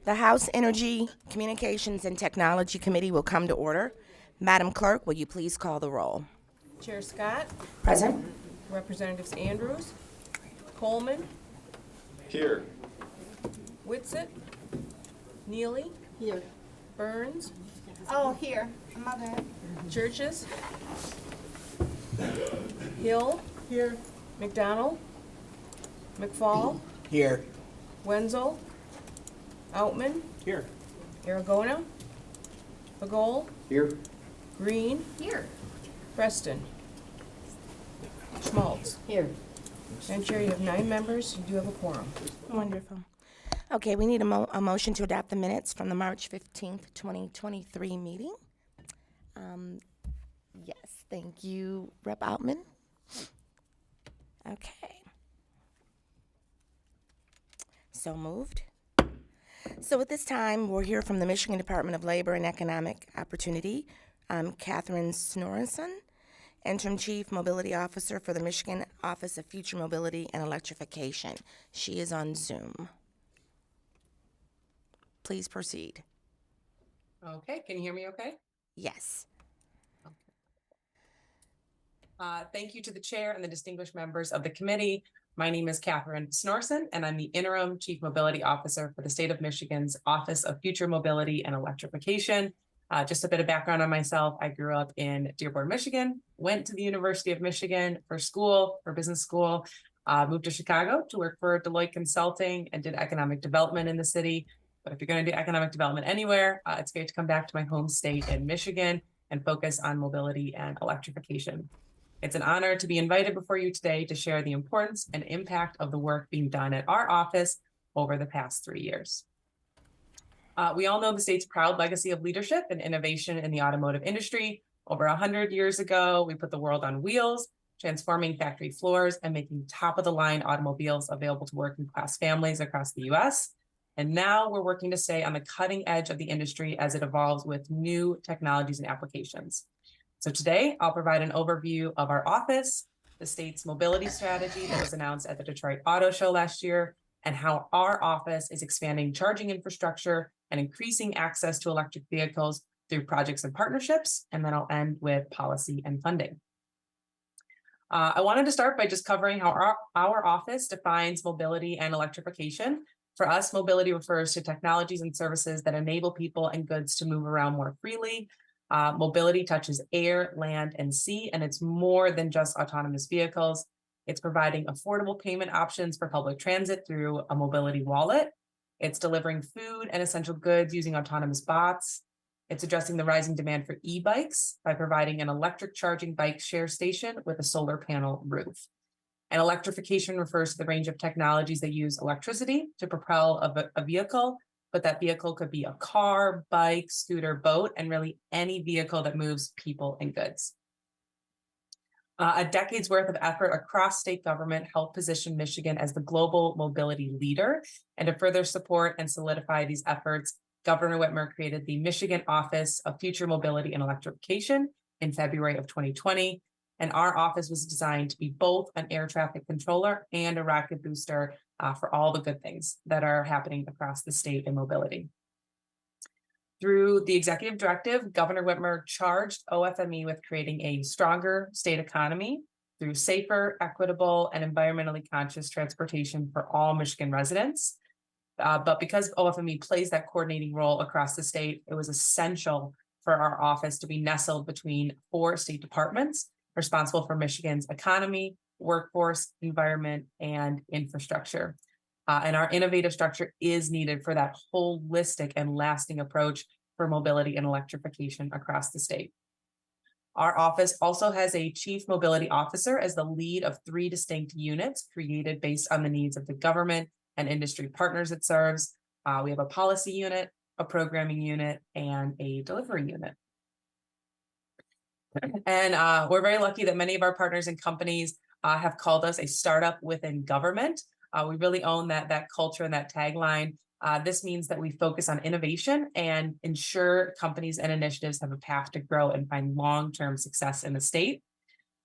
The House Energy, Communications, and Technology Committee will come to order. Madam Clerk, will you please call the roll? Chair Scott, Present. Representatives Andrews, Coleman, Here. Whitsitt, Neely, Here. Burns, Oh, here. My bad. Churches, Hill, Here. McDonald, McFall, Here. Wenzel, Outman, Here. Aragona, Bagol, Here. Green, Here. Preston, Schmaltz. Here. Madam Chair, you have 9 members. You do have a quorum. Wonderful. Okay, we need a motion to adopt the minutes from the March 15th, 2023 meeting. Yes, thank you, Rep. Outman. Okay. So moved. So at this time, we'll hear from the Michigan Department of Labor and Economic Opportunity, Catherine Snorenson, Interim Chief Mobility Officer for the Michigan Office of Future Mobility and Electrification. She is on Zoom. Please proceed. Okay, can you hear me okay? Yes. Thank you to the chair and the distinguished members of the committee. My name is Catherine Snorson, and I'm the Interim Chief Mobility Officer for the state of Michigan's Office of Future Mobility and Electrification. Just a bit of background on myself. I grew up in Dearborn, Michigan, went to the University of Michigan for school, for business school, moved to Chicago to work for Deloitte Consulting and did economic development in the city. But if you're going to do economic development anywhere, it's great to come back to my home state in Michigan and focus on mobility and electrification. It's an honor to be invited before you today to share the importance and impact of the work being done at our office over the past 3 years. We all know the state's proud legacy of leadership and innovation in the automotive industry. Over 100 years ago, we put the world on wheels, transforming factory floors and making top-of-the-line automobiles available to working-class families across the U.S. And now we're working to stay on the cutting edge of the industry as it evolves with new technologies and applications. So today, I'll provide an overview of our office, the state's mobility strategy that was announced at the Detroit Auto Show last year, and how our office is expanding charging infrastructure and increasing access to electric vehicles through projects and partnerships. And then I'll end with policy and funding. I wanted to start by just covering how our office defines mobility and electrification. For us, mobility refers to technologies and services that enable people and goods to move around more freely. Mobility touches air, land, and sea, and it's more than just autonomous vehicles. It's providing affordable payment options for public transit through a mobility wallet. It's delivering food and essential goods using autonomous bots. It's addressing the rising demand for e-bikes by providing an electric charging bike share station with a solar panel roof. And electrification refers to the range of technologies that use electricity to propel a vehicle, but that vehicle could be a car, bike, scooter, boat, and really any vehicle that moves people and goods. A decade's worth of effort across state government helped position Michigan as the global mobility leader. And to further support and solidify these efforts, Governor Whitmer created the Michigan Office of Future Mobility and Electrification in February of 2020. And our office was designed to be both an air traffic controller and a rocket booster for all the good things that are happening across the state in mobility. Through the executive directive, Governor Whitmer charged OFME with creating a stronger state economy through safer, equitable, and environmentally conscious transportation for all Michigan residents. But because OFME plays that coordinating role across the state, it was essential for our office to be nestled between 4 state departments responsible for Michigan's economy, workforce, environment, and infrastructure. And our innovative structure is needed for that holistic and lasting approach for mobility and electrification across the state. Our office also has a chief mobility officer as the lead of 3 distinct units created based on the needs of the government and industry partners it serves. We have a policy unit, a programming unit, and a delivery unit. And we're very lucky that many of our partners and companies have called us a startup within government. We really own that culture and that tagline. This means that we focus on innovation and ensure companies and initiatives have a path to grow and find long-term success in the state.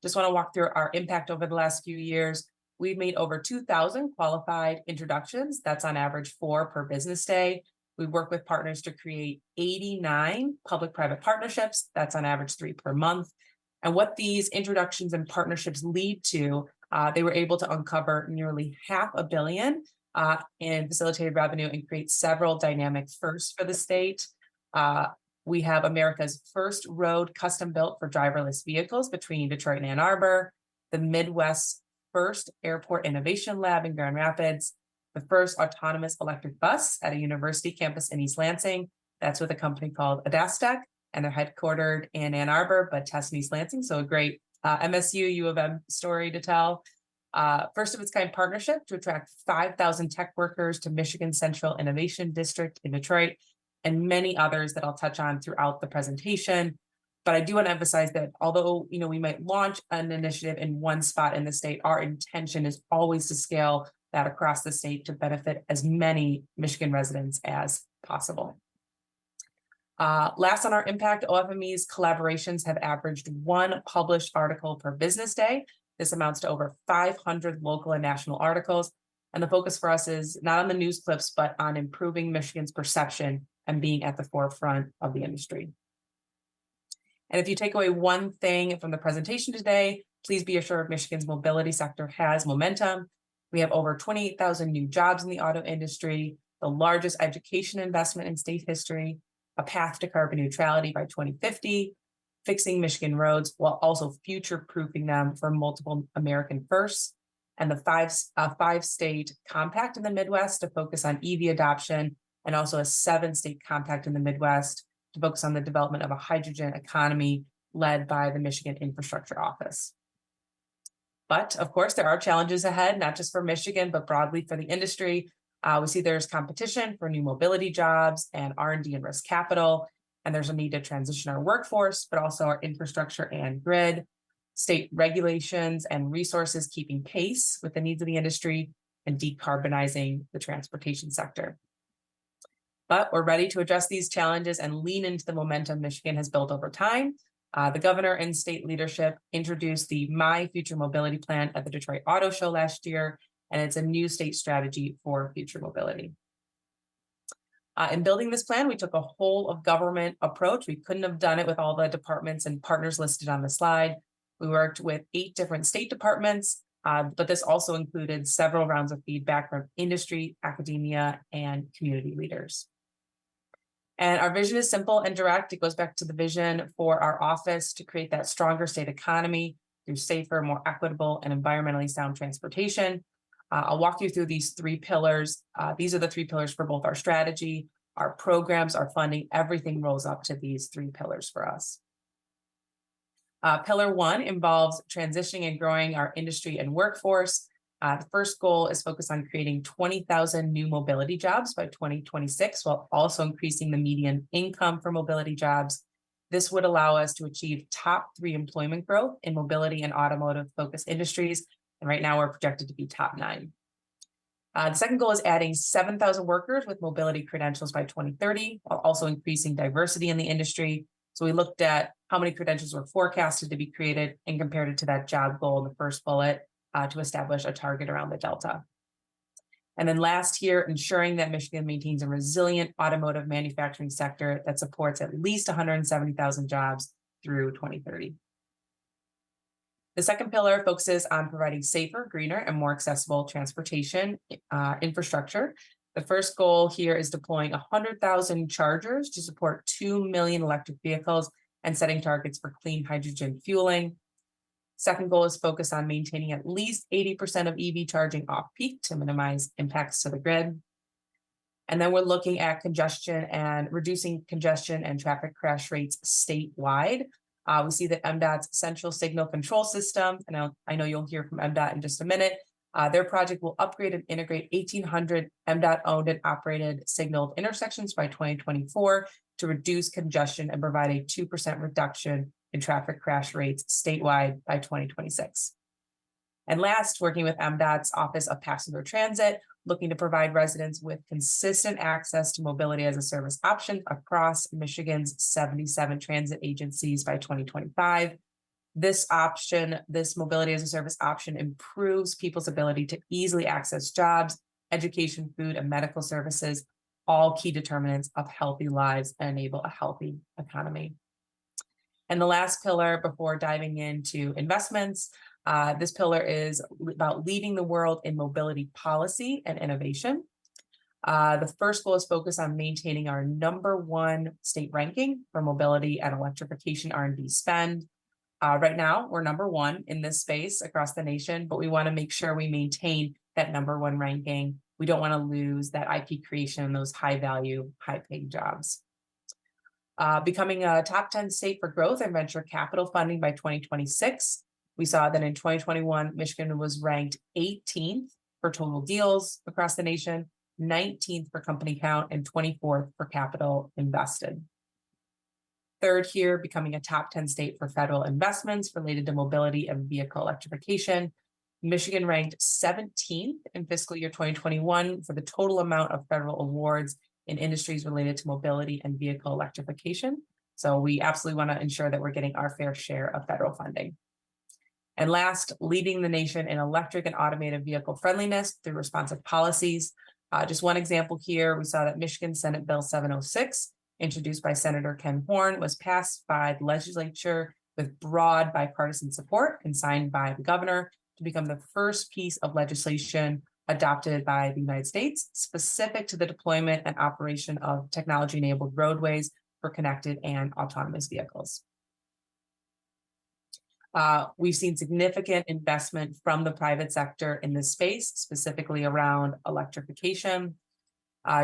Just want to walk through our impact over the last few years. We've made over 2,000 qualified introductions. That's on average 4 per business day. We work with partners to create 89 public-private partnerships. That's on average 3 per month. And what these introductions and partnerships lead to, they were able to uncover nearly $500 million in facilitated revenue and create several dynamic firsts for the state. We have America's first road custom built for driverless vehicles between Detroit and Ann Arbor, the Midwest's first airport innovation lab in Grand Rapids, the first autonomous electric bus at a university campus in East Lansing. That's with a company called Adastec, and they're headquartered in Ann Arbor, but test in East Lansing. So a great MSU U of M story to tell. First of its kind partnership to attract 5,000 tech workers to Michigan Central Innovation District in Detroit, and many others that I'll touch on throughout the presentation. But I do want to emphasize that although we might launch an initiative in one spot in the state, our intention is always to scale that across the state to benefit as many Michigan residents as possible. Last on our impact, OFME's collaborations have averaged 1 published article per business day. This amounts to over 500 local and national articles. And the focus for us is not on the news clips, but on improving Michigan's perception and being at the forefront of the industry. And if you take away one thing from the presentation today, please be assured Michigan's mobility sector has momentum. We have over 28,000 new jobs in the auto industry, the largest education investment in state history, a path to carbon neutrality by 2050, fixing Michigan roads while also future-proofing them for multiple American firsts, and the five-state compact in the Midwest to focus on EV adoption, and also a 7-state compact in the Midwest to focus on the development of a hydrogen economy led by the Michigan Infrastructure Office. But of course, there are challenges ahead, not just for Michigan, but broadly for the industry. We see there's competition for new mobility jobs and R&D and risk capital, and there's a need to transition our workforce, but also our infrastructure and grid, state regulations and resources keeping pace with the needs of the industry, and decarbonizing the transportation sector. But we're ready to address these challenges and lean into the momentum Michigan has built over time. The governor and state leadership introduced the My Future Mobility Plan at the Detroit Auto Show last year, and it's a new state strategy for future mobility. In building this plan, we took a whole of government approach. We couldn't have done it with all the departments and partners listed on the slide. We worked with 8 different state departments, but this also included several rounds of feedback from industry, academia, and community leaders. And our vision is simple and direct. It goes back to the vision for our office to create that stronger state economy through safer, more equitable, and environmentally sound transportation. I'll walk you through these 3 pillars. These are the 3 pillars for both our strategy, our programs, our funding. Everything rolls up to these 3 pillars for us. Pillar 1 involves transitioning and growing our industry and workforce. The first goal is focused on creating 20,000 new mobility jobs by 2026, while also increasing the median income for mobility jobs. This would allow us to achieve top 3 employment growth in mobility and automotive focused industries. And right now we're projected to be top 9. The second goal is adding 7,000 workers with mobility credentials by 2030, while also increasing diversity in the industry. So we looked at how many credentials were forecasted to be created and compared it to that job goal in the first bullet to establish a target around the delta. And then last here, ensuring that Michigan maintains a resilient automotive manufacturing sector that supports at least 170,000 jobs through 2030. The second pillar focuses on providing safer, greener, and more accessible transportation infrastructure. The first goal here is deploying 100,000 chargers to support 2 million electric vehicles and setting targets for clean hydrogen fueling. Second goal is focused on maintaining at least 80% of EV charging off-peak to minimize impacts to the grid. And then we're looking at congestion and reducing congestion and traffic crash rates statewide. We see that MDOT's Central Signal Control System, and I know you'll hear from MDOT in just a minute, their project will upgrade and integrate 1,800 MDOT-owned and operated signaled intersections by 2024 to reduce congestion and provide a 2% reduction in traffic crash rates statewide by 2026. And last, working with MDOT's Office of Passenger Transit, looking to provide residents with consistent access to mobility as a service option across Michigan's 77 transit agencies by 2025. This option, this mobility as a service option, improves people's ability to easily access jobs, education, food, and medical services, all key determinants of healthy lives and enable a healthy economy. And the last pillar before diving into investments, this pillar is about leading the world in mobility policy and innovation. The first goal is focused on maintaining our #1 state ranking for mobility and electrification R&D spend. Right now, we're #1 in this space across the nation, but we want to make sure we maintain that #1 ranking. We don't want to lose that IP creation and those high value, high paid jobs. Becoming a top 10 state for growth and venture capital funding by 2026. We saw that in 2021, Michigan was ranked 18th for total deals across the nation, 19th for company count, and 24th for capital invested. Third here, becoming a top 10 state for federal investments related to mobility and vehicle electrification. Michigan ranked 17th in fiscal year 2021 for the total amount of federal awards in industries related to mobility and vehicle electrification. So we absolutely want to ensure that we're getting our fair share of federal funding. And last, leading the nation in electric and automated vehicle friendliness through responsive policies. Just one example here, we saw that Michigan Senate Bill 706, introduced by Senator Ken Horn, was passed by the legislature with broad bipartisan support and signed by the governor to become the first piece of legislation adopted by the United States, specific to the deployment and operation of technology-enabled roadways for connected and autonomous vehicles. We've seen significant investment from the private sector in this space, specifically around electrification.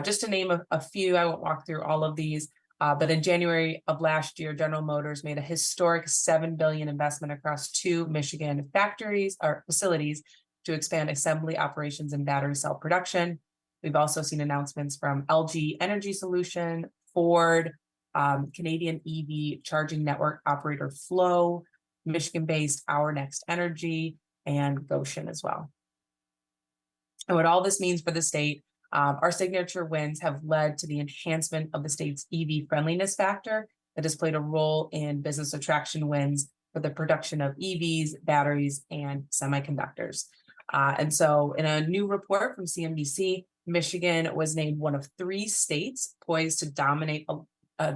Just to name a few, I won't walk through all of these, but in January of last year, General Motors made a historic $7 billion investment across 2 Michigan factories or facilities to expand assembly operations and battery cell production. We've also seen announcements from LG Energy Solution, Ford, Canadian EV charging network operator Flow, Michigan-based Our Next Energy, and Goshen as well. And what all this means for the state, our signature wins have led to the enhancement of the state's EV friendliness factor that has played a role in business attraction wins for the production of EVs, batteries, and semiconductors. And so in a new report from CNBC, Michigan was named one of 3 states poised to dominate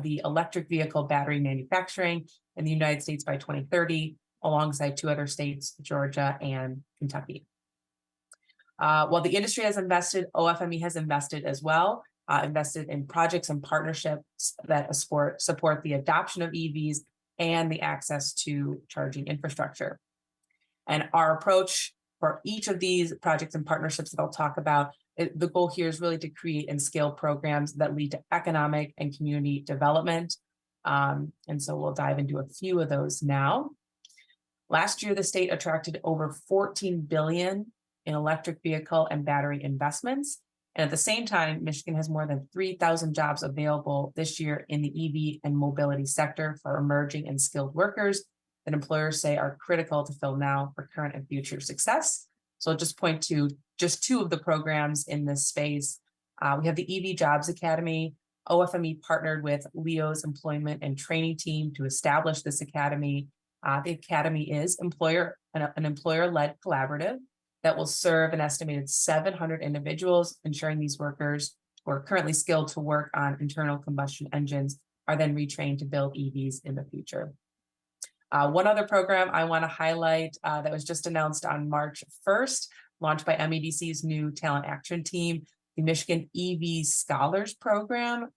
the electric vehicle battery manufacturing in the United States by 2030, alongside 2 other states, Georgia and Kentucky. While the industry has invested, OFME has invested as well, invested in projects and partnerships that support the adoption of EVs and the access to charging infrastructure. And our approach for each of these projects and partnerships that I'll talk about, the goal here is really to create and scale programs that lead to economic and community development. And so we'll dive into a few of those now. Last year, the state attracted over $14 billion in electric vehicle and battery investments. And at the same time, Michigan has more than 3,000 jobs available this year in the EV and mobility sector for emerging and skilled workers that employers say are critical to fill now for current and future success. So I'll just point to just 2 of the programs in this space. We have the EV Jobs Academy. OFME partnered with Leo's employment and training team to establish this academy. The academy is an employer-led collaborative that will serve an estimated 700 individuals, ensuring these workers who are currently skilled to work on internal combustion engines are then retrained to build EVs in the future. One other program I want to highlight that was just announced on March 1st, launched by MEDC's new talent action team, the Michigan EV Scholars Program,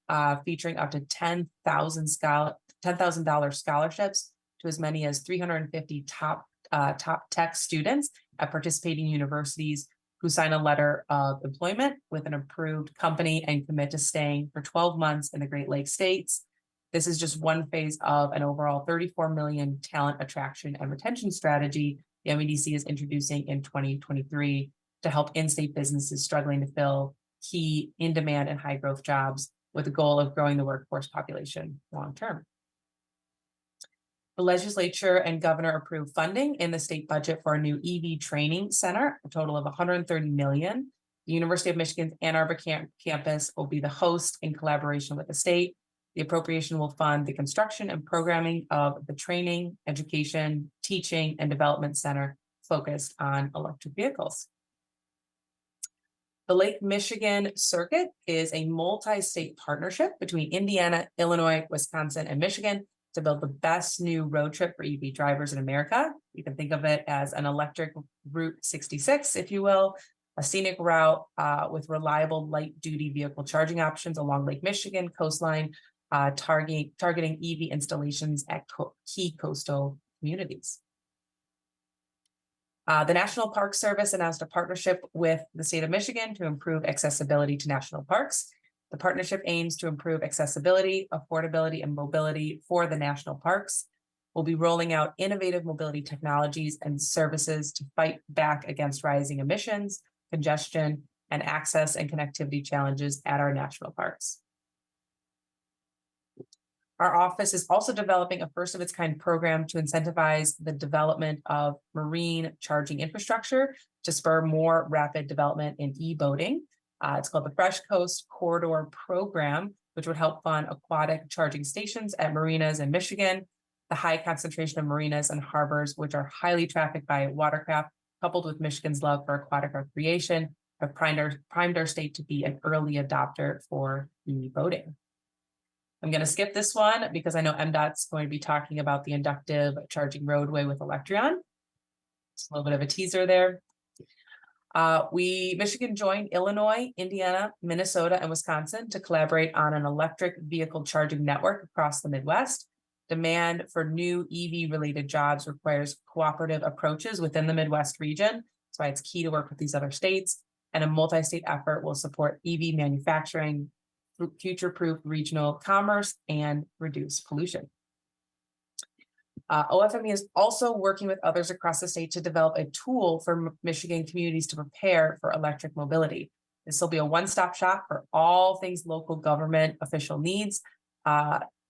featuring up to $10,000 scholarships to as many as 350 top tech students at participating universities who sign a letter of employment with an approved company and commit to staying for 12 months in the Great Lakes states. This is just one phase of an overall $34 million talent attraction and retention strategy the MEDC is introducing in 2023 to help in-state businesses struggling to fill key in-demand and high-growth jobs with the goal of growing the workforce population long-term. The legislature and governor approved funding in the state budget for a new EV training center, a total of $130 million. The University of Michigan's Ann Arbor campus will be the host in collaboration with the state. The appropriation will fund the construction and programming of the training, education, teaching, and development center focused on electric vehicles. The Lake Michigan Circuit is a multi-state partnership between Indiana, Illinois, Wisconsin, and Michigan to build the best new road trip for EV drivers in America. You can think of it as an electric Route 66, if you will, a scenic route with reliable light-duty vehicle charging options along Lake Michigan coastline, targeting EV installations at key coastal communities. The National Park Service announced a partnership with the state of Michigan to improve accessibility to national parks. The partnership aims to improve accessibility, affordability, and mobility for the national parks. We'll be rolling out innovative mobility technologies and services to fight back against rising emissions, congestion, and access and connectivity challenges at our national parks. Our office is also developing a first of its kind program to incentivize the development of marine charging infrastructure to spur more rapid development in e-boating. It's called the Fresh Coast Corridor Program, which would help fund aquatic charging stations at marinas in Michigan. The high concentration of marinas and harbors, which are highly trafficked by watercraft, coupled with Michigan's love for aquatic recreation, have primed our state to be an early adopter for e-boating. I'm going to skip this one because I know MDOT's going to be talking about the inductive charging roadway with Electron. Just a little bit of a teaser there. Michigan joined Illinois, Indiana, Minnesota, and Wisconsin to collaborate on an electric vehicle charging network across the Midwest. Demand for new EV-related jobs requires cooperative approaches within the Midwest region. That's why it's key to work with these other states. And a multi-state effort will support EV manufacturing, future-proof regional commerce, and reduce pollution. OFME is also working with others across the state to develop a tool for Michigan communities to prepare for electric mobility. This will be a one-stop shop for all things local government official needs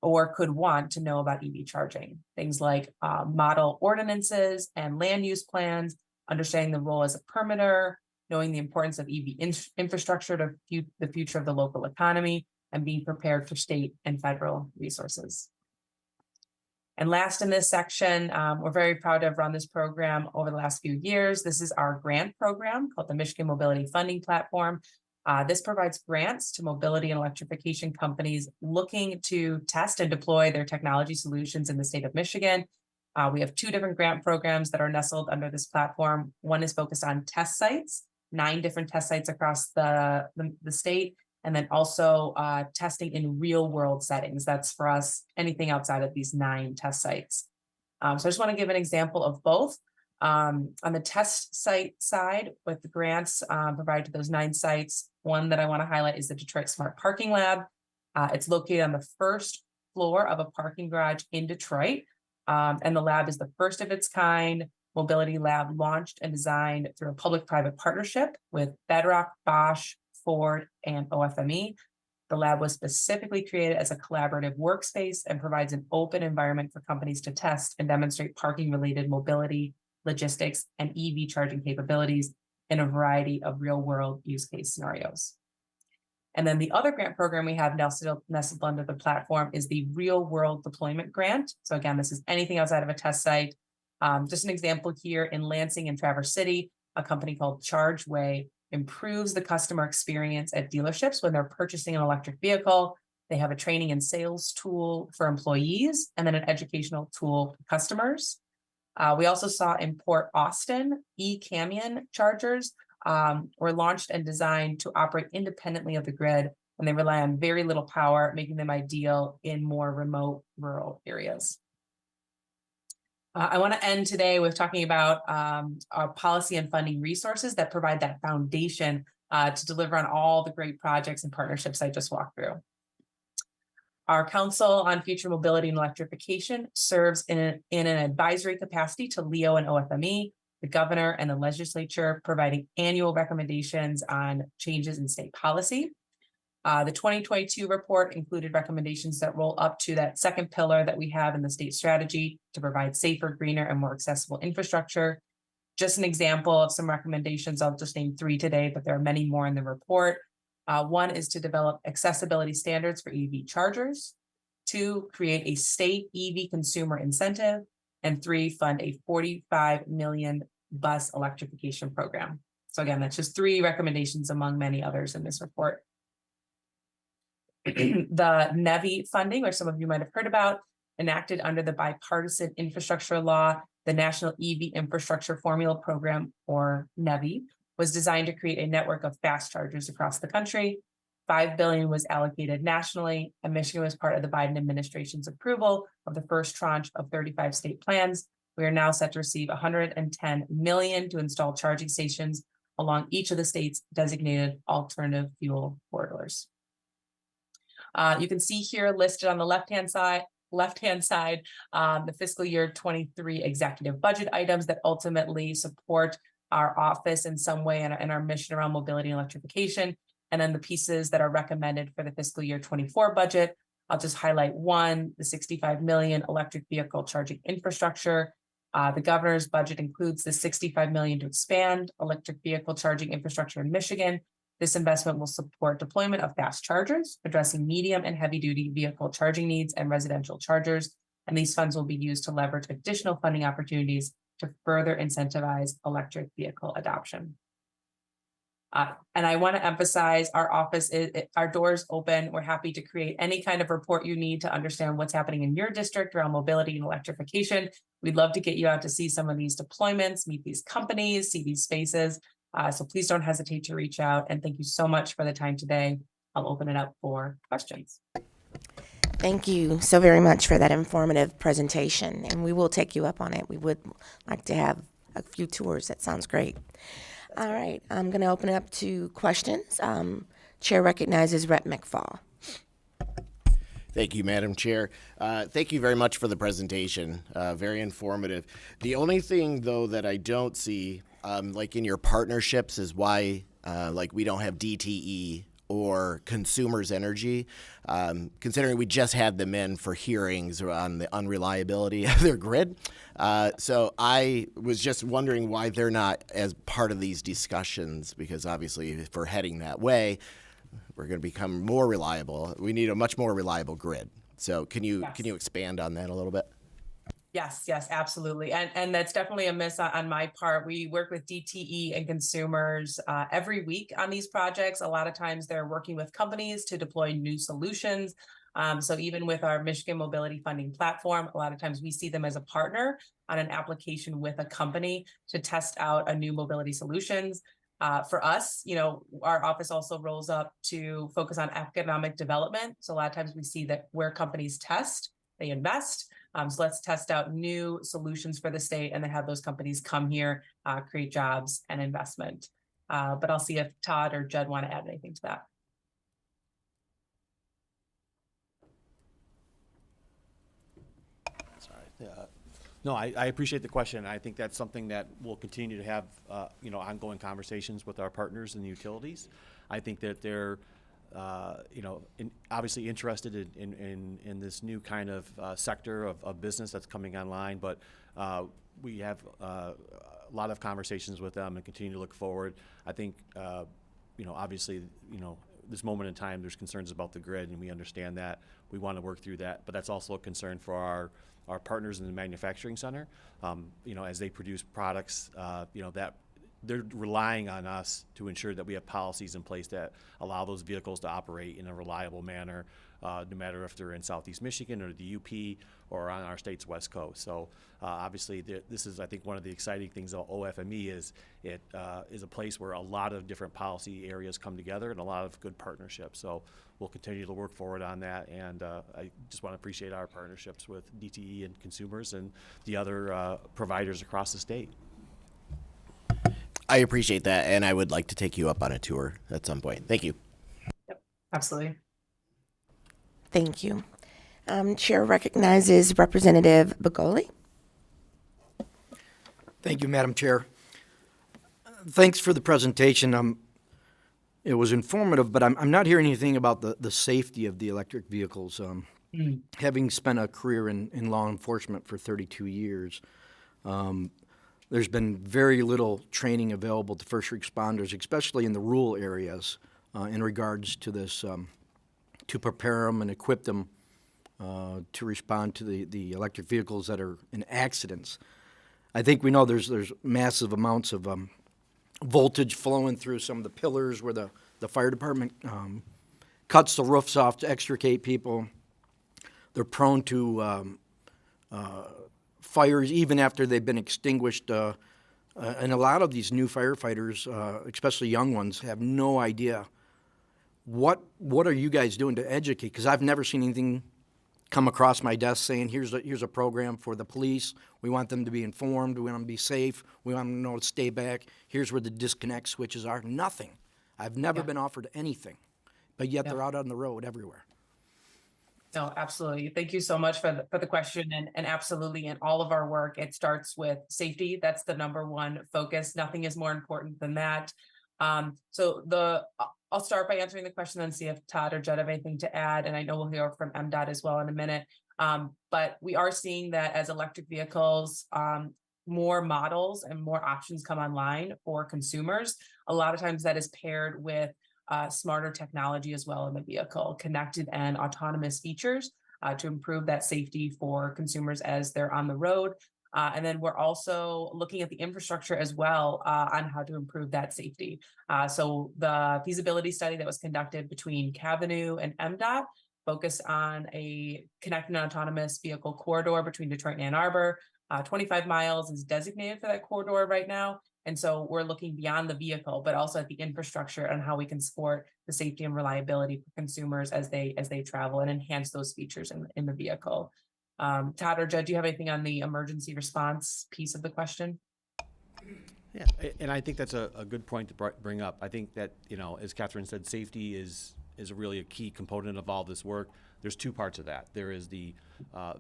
or could want to know about EV charging. Things like model ordinances and land use plans, understanding the role as a permitter, knowing the importance of EV infrastructure to the future of the local economy, and being prepared for state and federal resources. And last in this section, we're very proud to have run this program over the last few years. This is our grant program called the Michigan Mobility Funding Platform. This provides grants to mobility and electrification companies looking to test and deploy their technology solutions in the state of Michigan. We have two different grant programs that are nestled under this platform. One is focused on test sites, 9 different test sites across the state, and then also testing in real world settings. That's for us, anything outside of these 9 test sites. So I just want to give an example of both. On the test site side, with the grants provided to those 9 sites, one that I want to highlight is the Detroit Smart Parking Lab. It's located on the first floor of a parking garage in Detroit. And the lab is the first of its kind mobility lab launched and designed through a public-private partnership with Bedrock, Bosch, Ford, and OFME. The lab was specifically created as a collaborative workspace and provides an open environment for companies to test and demonstrate parking-related mobility, logistics, and EV charging capabilities in a variety of real-world use case scenarios. And then the other grant program we have nestled under the platform is the Real World Deployment Grant. So again, this is anything outside of a test site. Just an example here in Lansing and Traverse City, a company called ChargeWay improves the customer experience at dealerships when they're purchasing an electric vehicle. They have a training and sales tool for employees and then an educational tool for customers. We also saw in Port Austin, eCamion chargers were launched and designed to operate independently of the grid, and they rely on very little power, making them ideal in more remote rural areas. I want to end today with talking about our policy and funding resources that provide that foundation to deliver on all the great projects and partnerships I just walked through. Our Council on Future Mobility and Electrification serves in an advisory capacity to LEO and OFME, the governor and the legislature, providing annual recommendations on changes in state policy. The 2022 report included recommendations that roll up to that second pillar that we have in the state strategy to provide safer, greener, and more accessible infrastructure. Just an example of some recommendations, I'll just name 3 today, but there are many more in the report. One is to develop accessibility standards for EV chargers. 2, create a state EV consumer incentive. And 3, fund a $45 million bus electrification program. So again, that's just 3 recommendations among many others in this report. The NEVI funding, which some of you might have heard about, enacted under the bipartisan infrastructure law, the National EV Infrastructure Formula Program, or NEVI, was designed to create a network of fast chargers across the country. $5 billion was allocated nationally, and Michigan was part of the Biden administration's approval of the first tranche of 35 state plans. We are now set to receive $110 million to install charging stations along each of the state's designated alternative fuel corridors. You can see here listed on the left-hand side, the fiscal year 23 executive budget items that ultimately support our office in some way and our mission around mobility and electrification. And then the pieces that are recommended for the fiscal year 24 budget. I'll just highlight one, the 65 million electric vehicle charging infrastructure. The governor's budget includes the 65 million to expand electric vehicle charging infrastructure in Michigan. This investment will support deployment of fast chargers, addressing medium and heavy duty vehicle charging needs and residential chargers. And these funds will be used to leverage additional funding opportunities to further incentivize electric vehicle adoption. And I want to emphasize our office our doors open. We're happy to create any kind of report you need to understand what's happening in your district around mobility and electrification. We'd love to get you out to see some of these deployments, meet these companies, see these spaces. So please don't hesitate to reach out. And thank you so much for the time today. I'll open it up for questions. Thank you so very much for that informative presentation, and we will take you up on it. We would like to have a few tours. That sounds great. All right, I'm going to open it up to questions. Chair recognizes Rep. McFall. Thank you, Madam Chair. Thank you very much for the presentation. Very informative. The only thing, though, that I don't see, like in your partnerships, is why, like, we don't have DTE or Consumers Energy, considering we just had them in for hearings on the unreliability of their grid. So I was just wondering why they're not as part of these discussions, because obviously if we're heading that way, we're going to become more reliable. We need a much more reliable grid. So can you expand on that a little bit? Yes, absolutely. And that's definitely a miss on my part. We work with DTE and consumers every week on these projects. A lot of times they're working with companies to deploy new solutions. So even with our Michigan Mobility Funding Platform, a lot of times we see them as a partner on an application with a company to test out a new mobility solutions. For us, our office also rolls up to focus on economic development. So a lot of times we see that where companies test, they invest. So let's test out new solutions for the state and then have those companies come here, create jobs and investment. But I'll see if Todd or Judd want to add anything to that. No, I appreciate the question. I think that's something that we'll continue to have, ongoing conversations with our partners in the utilities. I think that they're, obviously interested in this new kind of sector of business that's coming online, but we have a lot of conversations with them and continue to look forward. I think, obviously, this moment in time, there's concerns about the grid, and we understand that. We want to work through that, but that's also a concern for our partners in the manufacturing center. As they produce products, that they're relying on us to ensure that we have policies in place that allow those vehicles to operate in a reliable manner, no matter if they're in Southeast Michigan or the UP or on our state's West Coast. So obviously this is, I think, one of the exciting things about OFME is it is a place where a lot of different policy areas come together and a lot of good partnerships. So we'll continue to work forward on that. And I just want to appreciate our partnerships with DTE and consumers and the other providers across the state. I appreciate that, and I would like to take you up on a tour at some point. Thank you. Yep, absolutely. Thank you. Chair recognizes Representative Begoli. Thank you, Madam Chair. Thanks for the presentation. It was informative, but I'm not hearing anything about the safety of the electric vehicles. Having spent a career in law enforcement for 32 years, there's been very little training available to first responders, especially in the rural areas, in regards to this, to prepare them and equip them to respond to the electric vehicles that are in accidents. I think we know there's massive amounts of voltage flowing through some of the pillars where the fire department cuts the roofs off to extricate people. They're prone to fires even after they've been extinguished. And a lot of these new firefighters, especially young ones, have no idea what are you guys doing to educate? Because I've never seen anything come across my desk saying, here's a program for the police. We want them to be informed. We want them to be safe. We want them to know to stay back. Here's where the disconnect switches are. Nothing. I've never been offered anything, but yet they're out on the road everywhere. No, absolutely. Thank you so much for the question, and absolutely in all of our work, it starts with safety. That's the number one focus. Nothing is more important than that. I'll start by answering the question and see if Todd or Jed have anything to add. And I know we'll hear from MDOT as well in a minute. But we are seeing that as electric vehicles, more models and more options come online for consumers. A lot of times that is paired with smarter technology as well in the vehicle, connected and autonomous features to improve that safety for consumers as they're on the road. And then we're also looking at the infrastructure as well on how to improve that safety. So the feasibility study that was conducted between Cavenue and MDOT focused on a connected and autonomous vehicle corridor between Detroit and Ann Arbor. 25 miles is designated for that corridor right now. And so we're looking beyond the vehicle, but also at the infrastructure and how we can support the safety and reliability for consumers as they travel and enhance those features in the vehicle. Todd or Jed, do you have anything on the emergency response piece of the question? Yeah, and I think that's a good point to bring up. I think that, as Catherine said, safety is really a key component of all this work. There's two parts of that. There is the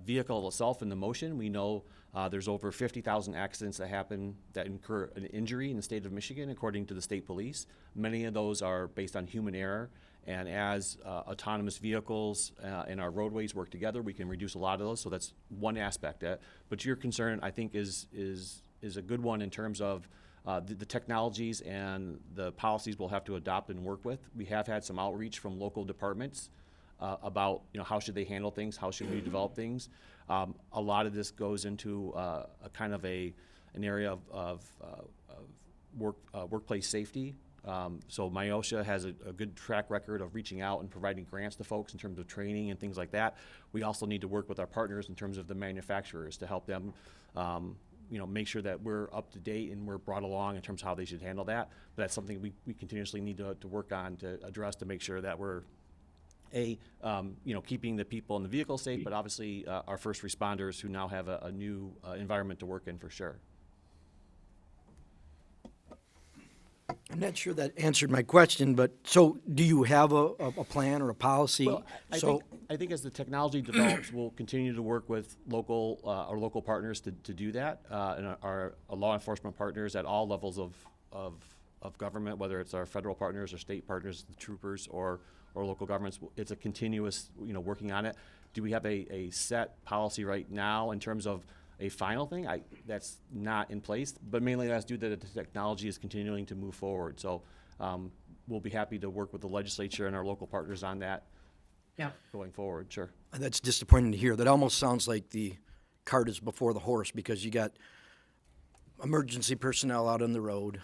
vehicle itself and the motion. We know there's over 50,000 accidents that happen that incur an injury in the state of Michigan, according to the state police. Many of those are based on human error. And as autonomous vehicles and our roadways work together, we can reduce a lot of those. So that's one aspect. But your concern, I think, is a good one in terms of the technologies and the policies we'll have to adopt and work with. We have had some outreach from local departments about how should they handle things, how should we develop things. A lot of this goes into a kind of an area of workplace safety. So MIOSHA has a good track record of reaching out and providing grants to folks in terms of training and things like that. We also need to work with our partners in terms of the manufacturers to help them, make sure that we're up to date and we're brought along in terms of how they should handle that. But that's something we continuously need to work on to address to make sure that we're keeping the people in the vehicle safe, but obviously our first responders who now have a new environment to work in for sure. I'm not sure that answered my question, but so do you have a plan or a policy? Well, I think as the technology develops, we'll continue to work with our local partners to do that, and our law enforcement partners at all levels of government, whether it's our federal partners or state partners, the troopers or local governments. It's a continuous, working on it. Do we have a set policy right now in terms of a final thing? That's not in place, but mainly that's due to the technology is continuing to move forward. So we'll be happy to work with the legislature and our local partners on that going forward, sure. That's disappointing to hear. That almost sounds like the cart is before the horse, because you got emergency personnel out on the road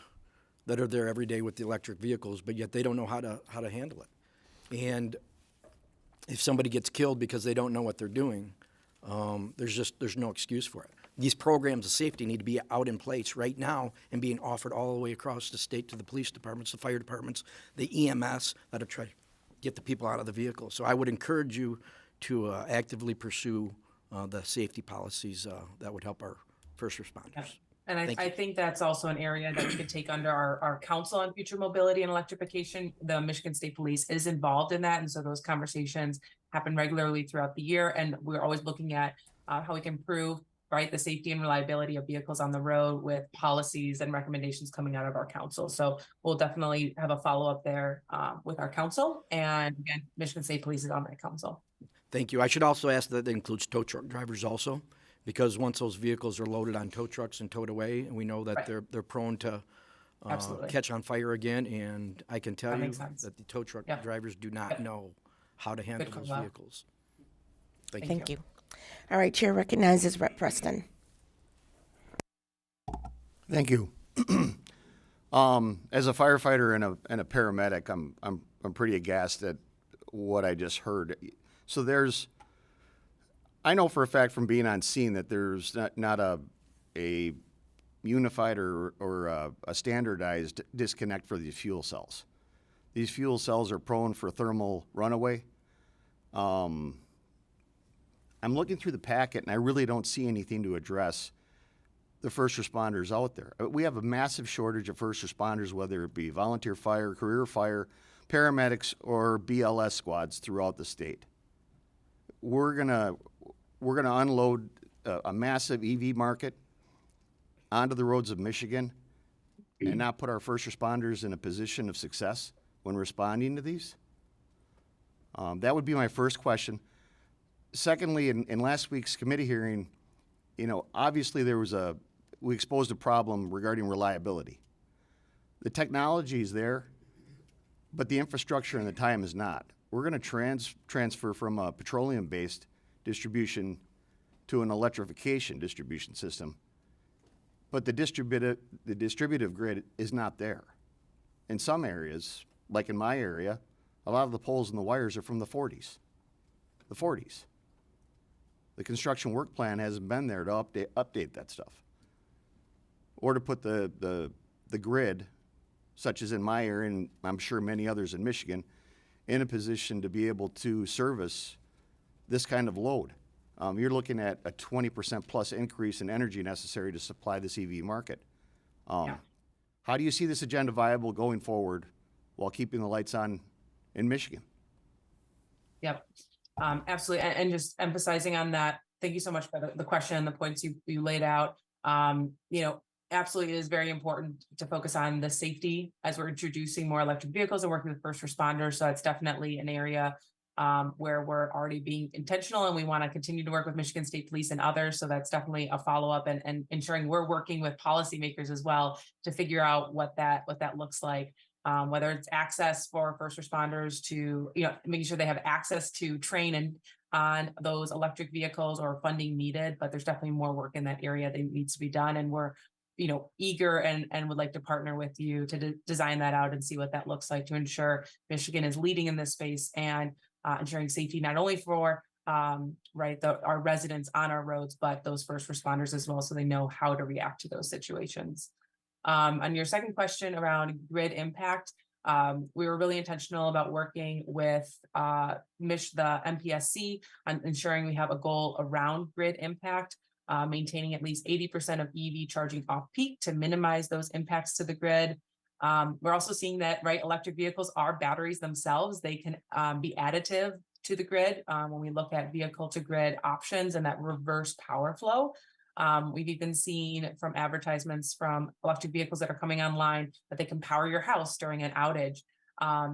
that are there every day with the electric vehicles, but yet they don't know how to handle it. And if somebody gets killed because they don't know what they're doing, there's no excuse for it. These programs of safety need to be out in place right now and being offered all the way across the state to the police departments, the fire departments, the EMS that are trying to get the people out of the vehicle. So I would encourage you to actively pursue the safety policies that would help our first responders. Yeah. And I think that's also an area that we could take under our Council on Future Mobility and Electrification. The Michigan State Police is involved in that. And so those conversations happen regularly throughout the year. And we're always looking at how we can improve, the safety and reliability of vehicles on the road with policies and recommendations coming out of our council. So we'll definitely have a follow-up there with our council. And again, Michigan State Police is on that council. Thank you. I should also ask that includes tow truck drivers also, because once those vehicles are loaded on tow trucks and towed away, and we know that they're prone to catch on fire again. And I can tell you that the tow truck drivers do not know how to handle those vehicles. Thank you. All right, Chair recognizes Rep. Preston. Thank you. As a firefighter and a paramedic, I'm pretty aghast at what I just heard. So I know for a fact from being on scene that there's not a unified or a standardized disconnect for these fuel cells. These fuel cells are prone for thermal runaway. I'm looking through the packet and I really don't see anything to address the first responders out there. We have a massive shortage of first responders, whether it be volunteer fire, career fire, paramedics, or BLS squads throughout the state. We're gonna unload a massive EV market onto the roads of Michigan and not put our first responders in a position of success when responding to these? That would be my first question. Secondly, in last week's committee hearing, obviously we exposed a problem regarding reliability. The technology is there, but the infrastructure and the time is not. We're going to transfer from a petroleum-based distribution to an electrification distribution system, but the distributive grid is not there. In some areas, like in my area, a lot of the poles and the wires are from the 40s. The construction work plan hasn't been there to update that stuff. Or to put the grid, such as in my area, and I'm sure many others in Michigan, in a position to be able to service this kind of load. You're looking at a 20% plus increase in energy necessary to supply this EV market. How do you see this agenda viable going forward while keeping the lights on in Michigan? Yep, absolutely. And just emphasizing on that, thank you so much for the question and the points you laid out. Absolutely, it is very important to focus on the safety as we're introducing more electric vehicles and working with first responders. So that's definitely an area where we're already being intentional, and we want to continue to work with Michigan State Police and others. So that's definitely a follow-up and ensuring we're working with policymakers as well to figure out what that looks like. Whether it's access for first responders to, making sure they have access to train on those electric vehicles, or funding needed, but there's definitely more work in that area that needs to be done. And we're, eager and would like to partner with you to design that out and see what that looks like to ensure Michigan is leading in this space and ensuring safety, not only for our residents on our roads, but those first responders as well, so they know how to react to those situations. On your second question around grid impact, we were really intentional about working with the MPSC on ensuring we have a goal around grid impact, maintaining at least 80% of EV charging off peak to minimize those impacts to the grid. We're also seeing that, electric vehicles are batteries themselves. They can be additive to the grid when we look at vehicle to grid options and that reverse power flow. We've even seen from advertisements from electric vehicles that are coming online that they can power your house during an outage.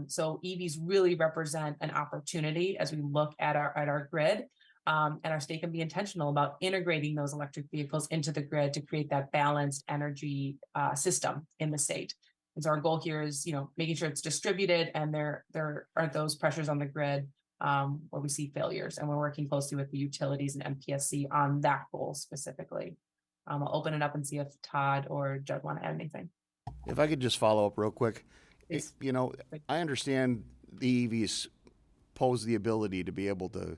So EVs really represent an opportunity as we look at our grid, and our state can be intentional about integrating those electric vehicles into the grid to create that balanced energy system in the state. And so our goal here is, making sure it's distributed and there aren't those pressures on the grid where we see failures, and we're working closely with the utilities and MPSC on that goal specifically. I'll open it up and see if Todd or Judd want to add anything. If I could just follow up real quick. Please. I understand the EVs pose the ability to be able to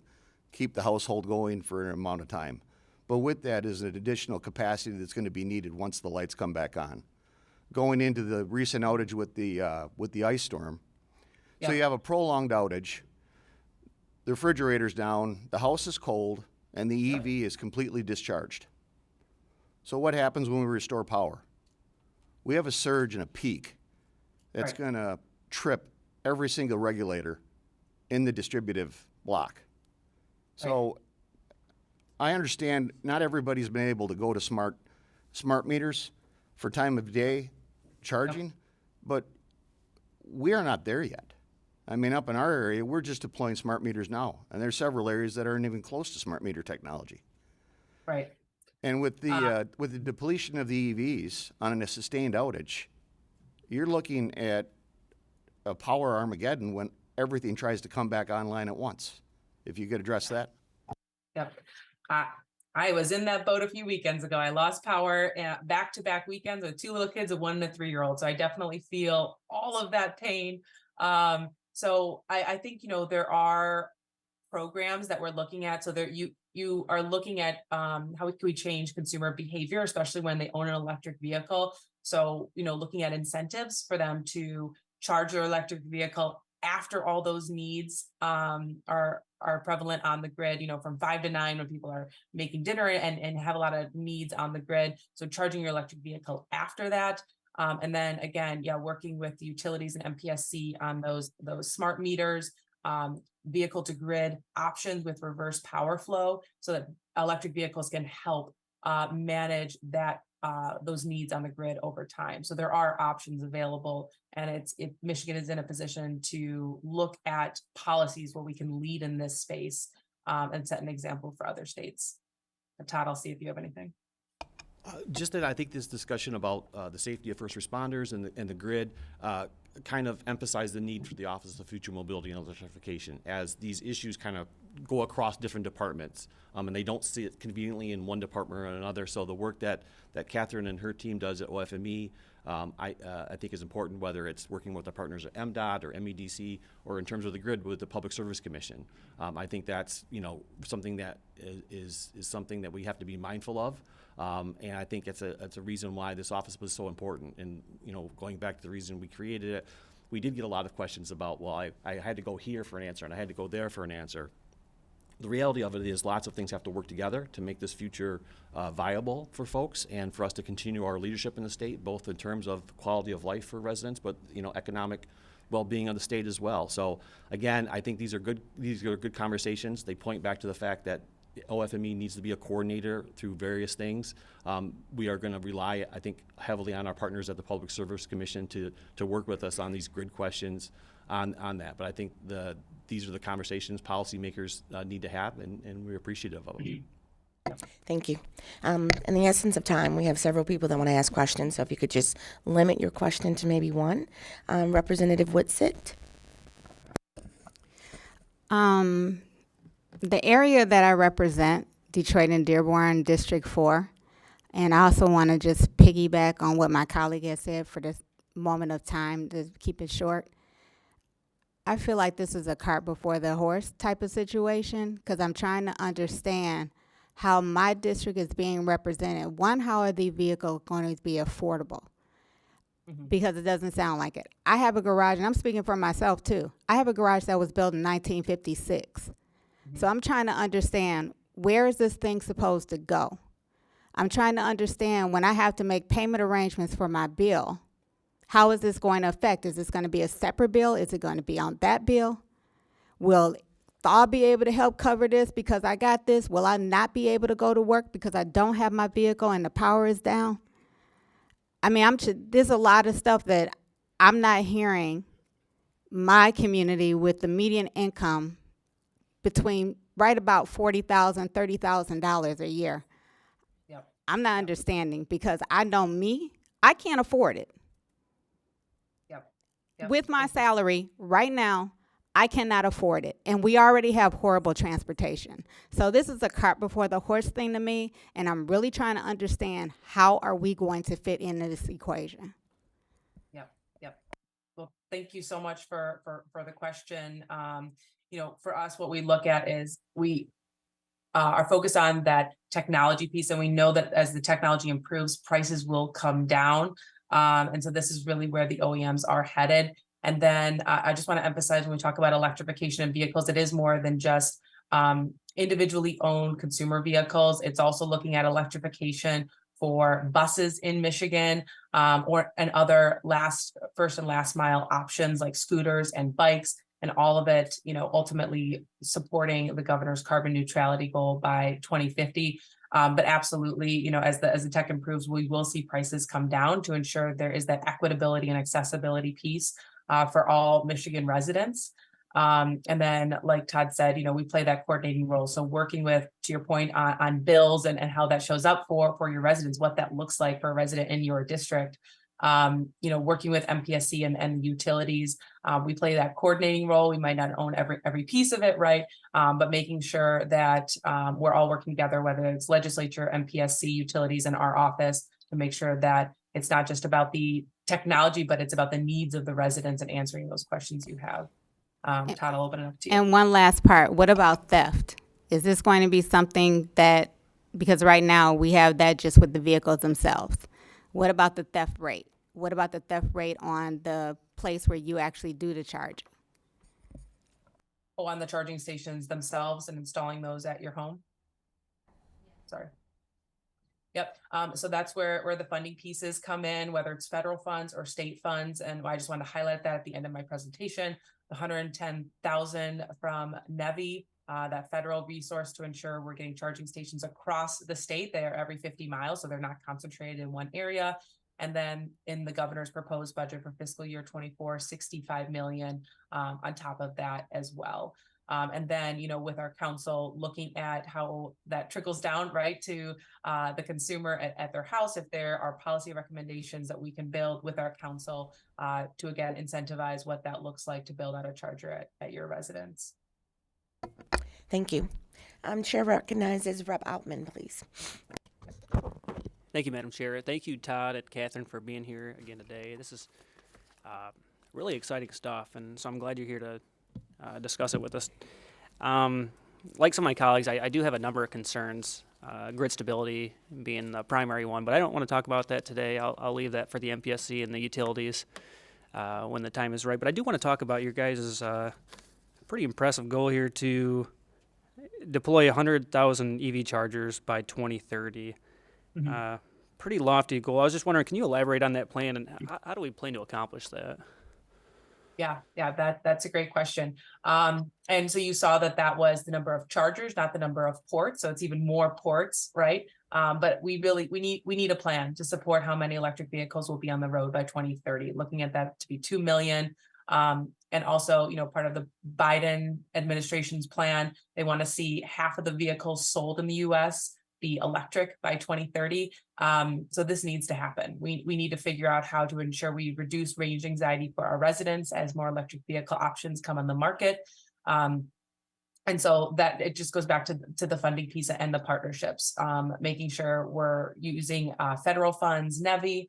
keep the household going for an amount of time. But with that is an additional capacity that's going to be needed once the lights come back on. Going into the recent outage with the ice storm. So you have a prolonged outage. The refrigerator's down, the house is cold, and the EV is completely discharged. So what happens when we restore power? We have a surge and a peak that's going to trip every single regulator in the distributive block. So I understand not everybody's been able to go to smart meters for time of day charging, but we are not there yet. I mean, up in our area, we're just deploying smart meters now, and there's several areas that aren't even close to smart meter technology. Right. And with the depletion of the EVs on a sustained outage, you're looking at a power Armageddon when everything tries to come back online at once. If you could address that. Yep. I was in that boat a few weekends ago. I lost power back-to-back weekends with two little kids, a 1 and a 3-year-old. So I definitely feel all of that pain. So I think, there are programs that we're looking at. So there you are looking at how can we change consumer behavior, especially when they own an electric vehicle. So, looking at incentives for them to charge their electric vehicle after all those needs are prevalent on the grid, from 5 to 9 when people are making dinner and have a lot of needs on the grid. So charging your electric vehicle after that. And then again, working with the utilities and MPSC on those smart meters, vehicle to grid options with reverse power flow so that electric vehicles can help manage those needs on the grid over time. So there are options available, and Michigan is in a position to look at policies where we can lead in this space and set an example for other states. Todd, I'll see if you have anything. Just that I think this discussion about the safety of first responders and the grid kind of emphasize the need for the Office of Future Mobility and Electrification as these issues kind of go across different departments, and they don't see it conveniently in one department or another. So the work that Catherine and her team does at OFME, I think is important, whether it's working with our partners at MDOT or MEDC or in terms of the grid with the Public Service Commission. I think that's something that is something that we have to be mindful of. And I think it's a reason why this office was so important. And, going back to the reason we created it, we did get a lot of questions about, well, I had to go here for an answer and I had to go there for an answer. The reality of it is lots of things have to work together to make this future viable for folks and for us to continue our leadership in the state, both in terms of quality of life for residents, but, economic well-being of the state as well. So again, I think these are good conversations. They point back to the fact that OFME needs to be a coordinator through various things. We are going to rely, I think, heavily on our partners at the Public Service Commission to work with us on these grid questions on that. But I think these are the conversations policymakers need to have, and we're appreciative of them. Thank you. In the essence of time, we have several people that want to ask questions, so if you could just limit your question to maybe one. Representative Whitsitt. The area that I represent, Detroit and Dearborn, District 4, and I also want to just piggyback on what my colleague has said for this moment of time to keep it short. I feel like this is a cart before the horse type of situation because I'm trying to understand how my district is being represented. One, how are the vehicles going to be affordable? Because it doesn't sound like it. I have a garage, and I'm speaking for myself too. I have a garage that was built in 1956. So I'm trying to understand, where is this thing supposed to go? I'm trying to understand when I have to make payment arrangements for my bill, how is this going to affect? Is this going to be a separate bill? Is it going to be on that bill? Will I be able to help cover this because I got this? Will I not be able to go to work because I don't have my vehicle and the power is down? I mean, there's a lot of stuff that I'm not hearing my community with the median income between right about $40,000, $30,000 a year. Yep. I'm not understanding because I know I can't afford it. Yep. With my salary right now, I cannot afford it. And we already have horrible transportation. So this is a cart before the horse thing to me, and I'm really trying to understand how are we going to fit into this equation. Yep. Well, thank you so much for the question. For us, what we look at is we are focused on that technology piece, and we know that as the technology improves, prices will come down. And so this is really where the OEMs are headed. And then I just want to emphasize when we talk about electrification of vehicles, it is more than just individually owned consumer vehicles. It's also looking at electrification for buses in Michigan and other first and last mile options like scooters and bikes, and all of it, ultimately supporting the governor's carbon neutrality goal by 2050. But absolutely, as the tech improves, we will see prices come down to ensure there is that equitability and accessibility piece for all Michigan residents. And then, like Todd said, we play that coordinating role. So working with, to your point, on bills and how that shows up for your residents, what that looks like for a resident in your district. working with MPSC and the utilities. We play that coordinating role. We might not own every piece of it, right? But making sure that we're all working together, whether it's legislature, MPSC, utilities, and our office, to make sure that it's not just about the technology, but it's about the needs of the residents and answering those questions you have. Todd, I'll open it up to you. And one last part, what about theft? Is this going to be something that, because right now we have that just with the vehicles themselves. What about the theft rate? What about the theft rate on the place where you actually do the charging? Oh, on the charging stations themselves and installing those at your home? Sorry. Yep. So that's where the funding pieces come in, whether it's federal funds or state funds. And I just want to highlight that at the end of my presentation, the $110,000 from NEVI, that federal resource to ensure we're getting charging stations across the state. They are every 50 miles, so they're not concentrated in one area. And then in the governor's proposed budget for fiscal year 24, $65 million on top of that as well. And then, with our council looking at how that trickles down, right, to the consumer at their house, if there are policy recommendations that we can build with our council to, again, incentivize what that looks like to build out a charger at your residence. Thank you. Chair recognizes Rep. Outman, please. Thank you, Madam Chair. Thank you, Todd and Catherine, for being here again today. This is really exciting stuff, and so I'm glad you're here to discuss it with us. Like some of my colleagues, I do have a number of concerns, grid stability being the primary one, but I don't want to talk about that today. I'll leave that for the MPSC and the utilities when the time is right. But I do want to talk about your guys' pretty impressive goal here to deploy 100,000 EV chargers by 2030. Pretty lofty goal. I was just wondering, can you elaborate on that plan, and how do we plan to accomplish that? Yeah, that's a great question. And so you saw that was the number of chargers, not the number of ports. So it's even more ports, right? But we need a plan to support how many electric vehicles will be on the road by 2030. Looking at that to be 2 million. And also, part of the Biden administration's plan, they want to see half of the vehicles sold in the U.S. be electric by 2030. So this needs to happen. We need to figure out how to ensure we reduce range anxiety for our residents as more electric vehicle options come on the market. And so that it just goes back to the funding piece and the partnerships, making sure we're using federal funds, NEVI,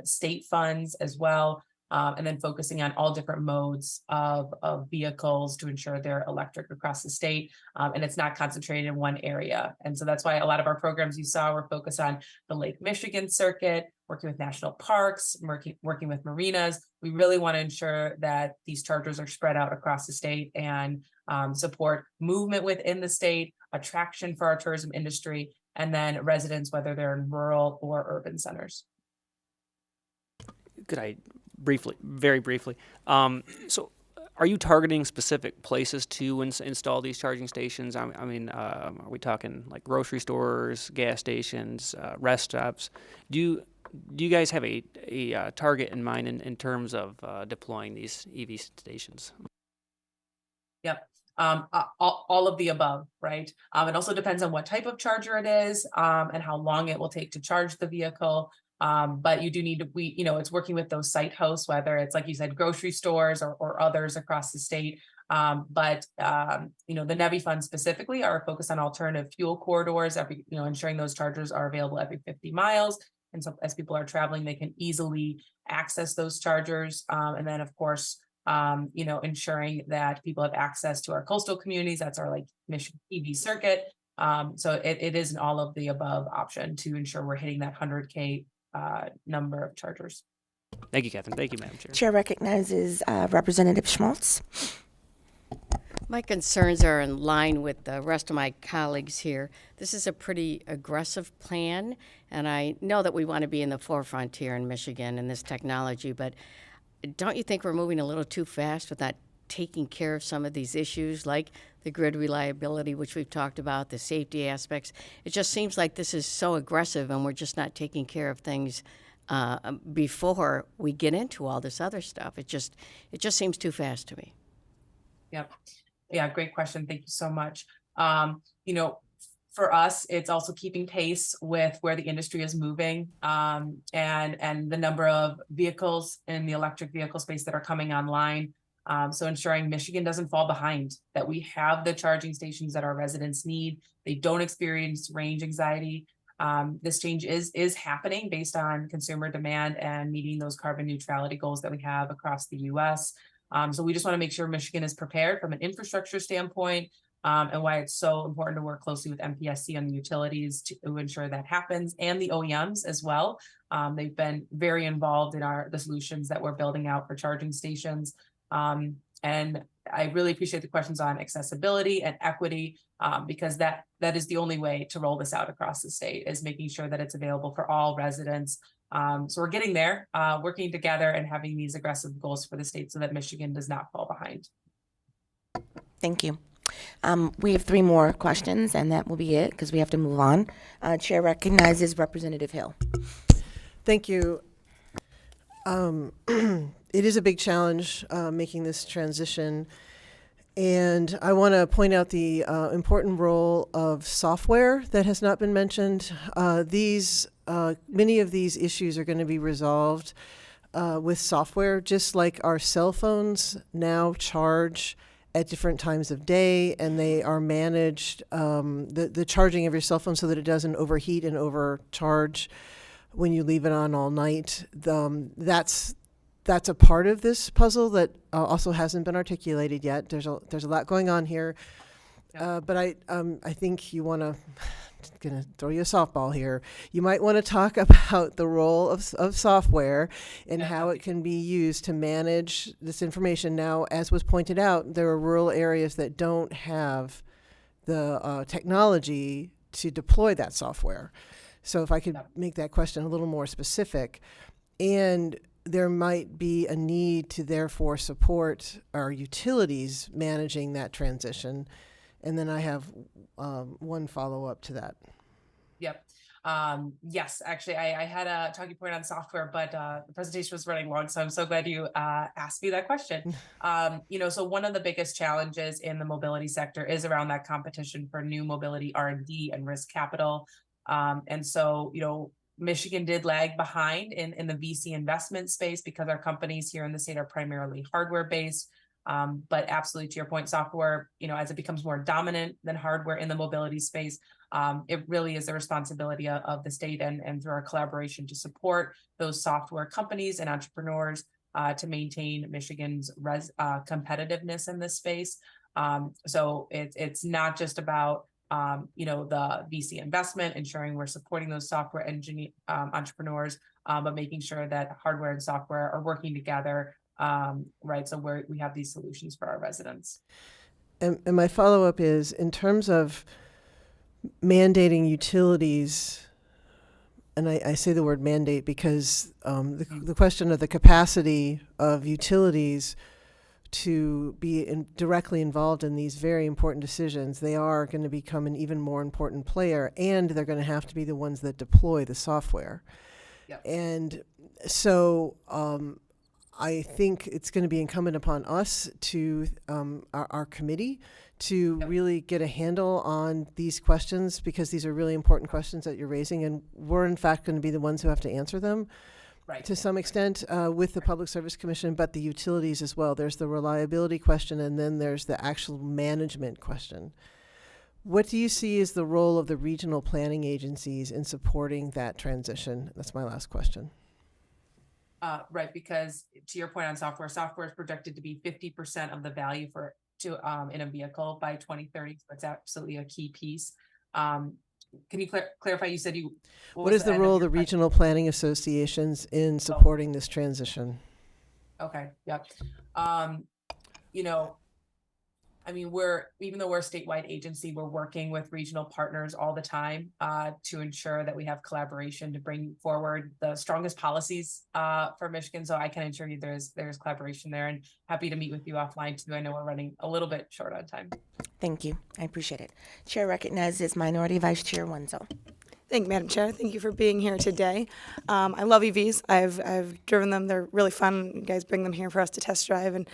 state funds as well. And then focusing on all different modes of vehicles to ensure they're electric across the state. And it's not concentrated in one area. And so that's why a lot of our programs you saw were focused on the Lake Michigan circuit, working with national parks, working with marinas. We really want to ensure that these chargers are spread out across the state and support movement within the state, attraction for our tourism industry, and then residents, whether they're in rural or urban centers. Could I very briefly, so are you targeting specific places to install these charging stations? I mean, are we talking like grocery stores, gas stations, rest stops? Do you guys have a target in mind in terms of deploying these EV stations? Yep. All of the above, right? It also depends on what type of charger it is and how long it will take to charge the vehicle. But you do need to, it's working with those site hosts, whether it's, like you said, grocery stores or others across the state. But the NEVI funds specifically are focused on alternative fuel corridors, ensuring those chargers are available every 50 miles. And so as people are traveling, they can easily access those chargers. And then, of course, ensuring that people have access to our coastal communities. That's our Michigan EV circuit. So it is an all of the above option to ensure we're hitting that 100K number of chargers. Thank you, Catherine. Thank you, Madam Chair. Chair recognizes Representative Schmaltz. My concerns are in line with the rest of my colleagues here. This is a pretty aggressive plan, and I know that we want to be in the forefront here in Michigan in this technology, but don't you think we're moving a little too fast with not taking care of some of these issues like the grid reliability, which we've talked about, the safety aspects? It just seems like this is so aggressive and we're just not taking care of things before we get into all this other stuff. It just seems too fast to me. Yep. Yeah, great question. Thank you so much. for us, it's also keeping pace with where the industry is moving, and the number of vehicles in the electric vehicle space that are coming online. So ensuring Michigan doesn't fall behind, that we have the charging stations that our residents need. They don't experience range anxiety. This change is happening based on consumer demand and meeting those carbon neutrality goals that we have across the US. So we just want to make sure Michigan is prepared from an infrastructure standpoint, and why it's so important to work closely with MPSC on the utilities to ensure that happens, and the OEMs as well. They've been very involved in the solutions that we're building out for charging stations. And I really appreciate the questions on accessibility and equity, because that is the only way to roll this out across the state, is making sure that it's available for all residents. So we're getting there, working together and having these aggressive goals for the state so that Michigan does not fall behind. Thank you. We have 3 more questions, and that will be it because we have to move on. Chair recognizes Representative Hill. Thank you. It is a big challenge making this transition, and I want to point out the important role of software that has not been mentioned. Many of these issues are going to be resolved with software, just like our cell phones now charge at different times of day, and they are managed, the charging of your cell phone so that it doesn't overheat and overcharge when you leave it on all night. That's a part of this puzzle that also hasn't been articulated yet. There's a lot going on here, but I think you want to. Going to throw you a softball here. You might want to talk about the role of software and how it can be used to manage this information. Now, as was pointed out, there are rural areas that don't have the technology to deploy that software. So if I could make that question a little more specific, and there might be a need to therefore support our utilities managing that transition. And then I have one follow-up to that. Yep. Yes, actually, I had a talking point on software, but the presentation was running long, so I'm so glad you asked me that question. So one of the biggest challenges in the mobility sector is around that competition for new mobility R&D and risk capital. And so, Michigan did lag behind in the VC investment space because our companies here in the state are primarily hardware-based. But absolutely, to your point, software, as it becomes more dominant than hardware in the mobility space, it really is the responsibility of the state and through our collaboration to support those software companies and entrepreneurs to maintain Michigan's competitiveness in this space. So it's not just about the VC investment, ensuring we're supporting those software entrepreneurs, but making sure that hardware and software are working together. Right, so we have these solutions for our residents. And my follow-up is, in terms of mandating utilities, and I say the word mandate because the question of the capacity of utilities to be directly involved in these very important decisions, they are going to become an even more important player, and they're going to have to be the ones that deploy the software. Yep. And so I think it's going to be incumbent upon us to our committee to really get a handle on these questions, because these are really important questions that you're raising, and we're in fact going to be the ones who have to answer them to some extent with the Public Service Commission, but the utilities as well. There's the reliability question, and then there's the actual management question. What do you see as the role of the regional planning agencies in supporting that transition? That's my last question. Right, because to your point on software is projected to be 50% of the value in a vehicle by 2030. So it's absolutely a key piece. Can you clarify? You said what is the role of the regional planning associations in supporting this transition? Okay. Yep. Even though we're a statewide agency, we're working with regional partners all the time to ensure that we have collaboration to bring forward the strongest policies for Michigan. So I can assure you there's collaboration there, and happy to meet with you offline too. I know we're running a little bit short on time. Thank you. I appreciate it. Chair recognizes Minority Vice Chair Wenzel. Thank you, Madam Chair. Thank you for being here today. I love EVs. I've driven them. They're really fun. You guys bring them here for us to test drive, and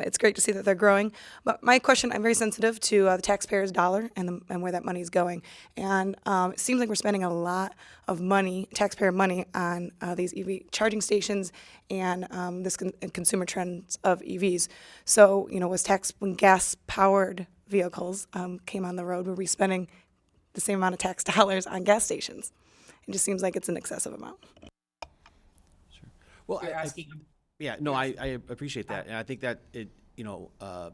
it's great to see that they're growing. But my question, I'm very sensitive to the taxpayer's dollar and where that money is going. And it seems like we're spending a lot of money, taxpayer money, on these EV charging stations and this consumer trends of EVs. So, you know, when gas-powered vehicles came on the road, were we spending the same amount of tax dollars on gas stations? It just seems like it's an excessive amount. Well, You're asking. yeah, no, I appreciate that, and I think that it, I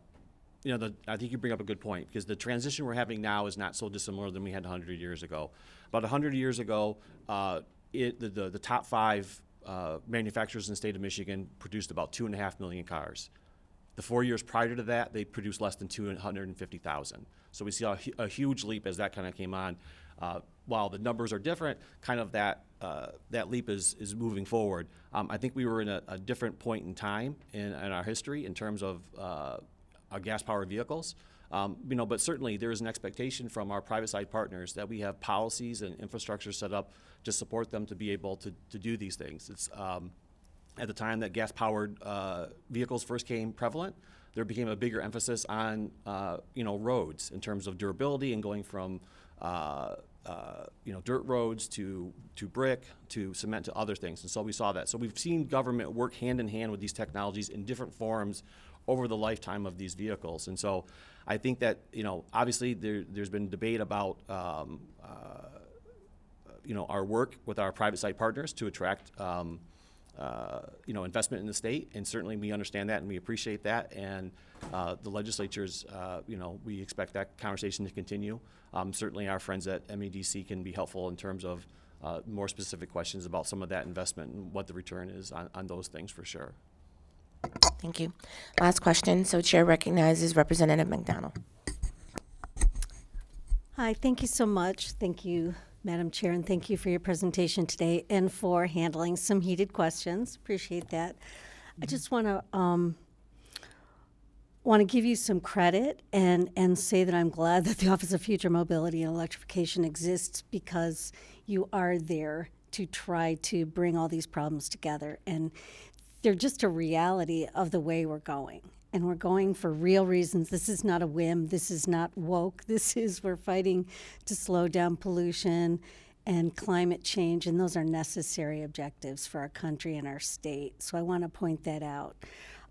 think you bring up a good point, because the transition we're having now is not so dissimilar than we had 100 years ago. About 100 years ago, the top 5 manufacturers in the state of Michigan produced about 2.5 million cars. The 4 years prior to that, they produced less than 250,000. So we see a huge leap as that kind of came on. While the numbers are different, kind of that leap is moving forward. I think we were in a different point in time in our history in terms of our gas-powered vehicles. But certainly there is an expectation from our private side partners that we have policies and infrastructure set up to support them to be able to do these things. It's at the time that gas-powered vehicles first came prevalent, there became a bigger emphasis on roads in terms of durability and going from dirt roads to brick to cement to other things. And so we saw that. So we've seen government work hand in hand with these technologies in different forms over the lifetime of these vehicles. And so I think that obviously there's been debate about our work with our private side partners to attract investment in the state, and certainly we understand that and we appreciate that, and the legislatures, we expect that conversation to continue. Certainly our friends at MEDC can be helpful in terms of more specific questions about some of that investment and what the return is on those things for sure. Thank you. Last question. So Chair recognizes Representative McDonald. Hi, thank you so much. Thank you, Madam Chair, and thank you for your presentation today and for handling some heated questions. Appreciate that. I just want to give you some credit and say that I'm glad that the Office of Future Mobility and Electrification exists, because you are there to try to bring all these problems together. And they're just a reality of the way we're going. And we're going for real reasons. This is not a whim. This is not woke. We're fighting to slow down pollution and climate change, and those are necessary objectives for our country and our state. So I want to point that out.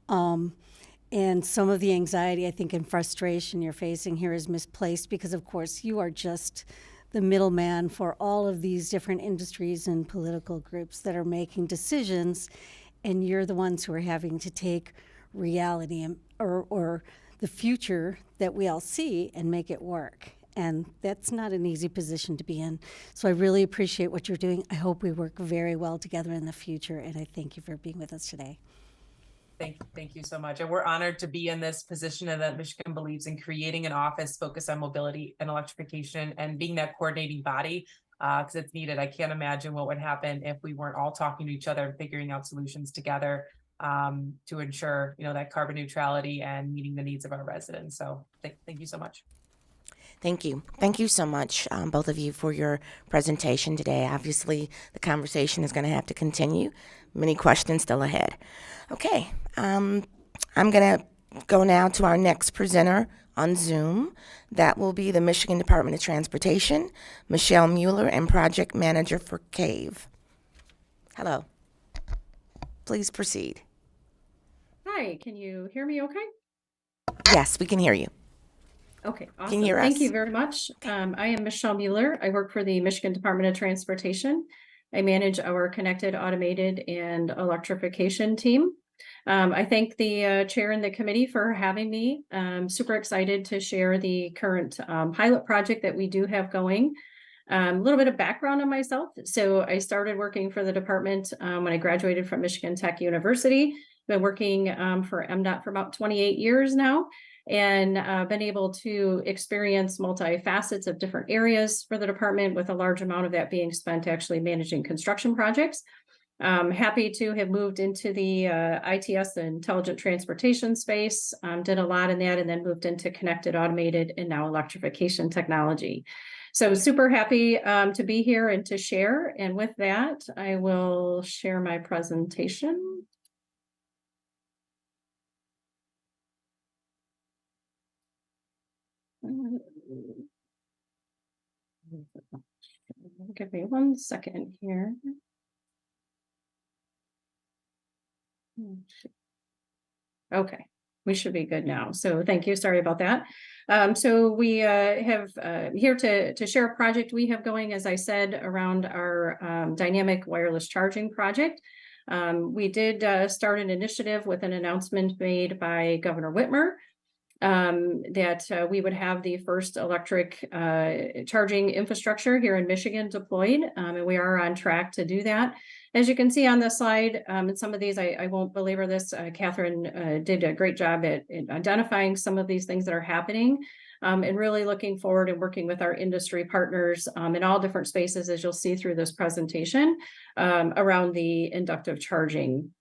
And some of the anxiety, I think, and frustration you're facing here is misplaced, because, of course, you are just the middleman for all of these different industries and political groups that are making decisions, and you're the ones who are having to take reality or the future that we all see and make it work. And that's not an easy position to be in. So I really appreciate what you're doing. I hope we work very well together in the future, and I thank you for being with us today. Thank you so much. And we're honored to be in this position, and that Michigan believes in creating an office focused on mobility and electrification and being that coordinating body, because it's needed. I can't imagine what would happen if we weren't all talking to each other and figuring out solutions together to ensure, that carbon neutrality and meeting the needs of our residents. So thank you so much. Thank you. Thank you so much, both of you, for your presentation today. Obviously, the conversation is going to have to continue. Many questions still ahead. Okay, I'm going to go now to our next presenter on Zoom. That will be the Michigan Department of Transportation, Michelle Mueller, and Project Manager for CAVE. Hello. Please proceed. Hi, can you hear me okay? Yes, we can hear you. Okay, awesome. Can you hear us? Thank you very much. I am Michelle Mueller. I work for the Michigan Department of Transportation. I manage our connected, automated, and electrification team. I thank the chair and the committee for having me. I'm super excited to share the current pilot project that we do have going. A little bit of background on myself. So I started working for the department when I graduated from Michigan Tech University. Been working for MDOT for about 28 years now, and been able to experience multi-facets of different areas for the department, with a large amount of that being spent actually managing construction projects. Happy to have moved into the ITS, the intelligent transportation space, did a lot in that, and then moved into connected, automated, and now electrification technology. So super happy to be here and to share. And with that, I will share my presentation. Give me 1 second here. Okay, we should be good now. So thank you. Sorry about that. So we have here to share a project we have going, as I said, around our dynamic wireless charging project. We did start an initiative with an announcement made by Governor Whitmer that we would have the first electric charging infrastructure here in Michigan deployed, and we are on track to do that. As you can see on the slide, and some of these, I won't belabor this, Catherine did a great job at identifying some of these things that are happening, and really looking forward and working with our industry partners in all different spaces, as you'll see through this presentation, around the inductive charging.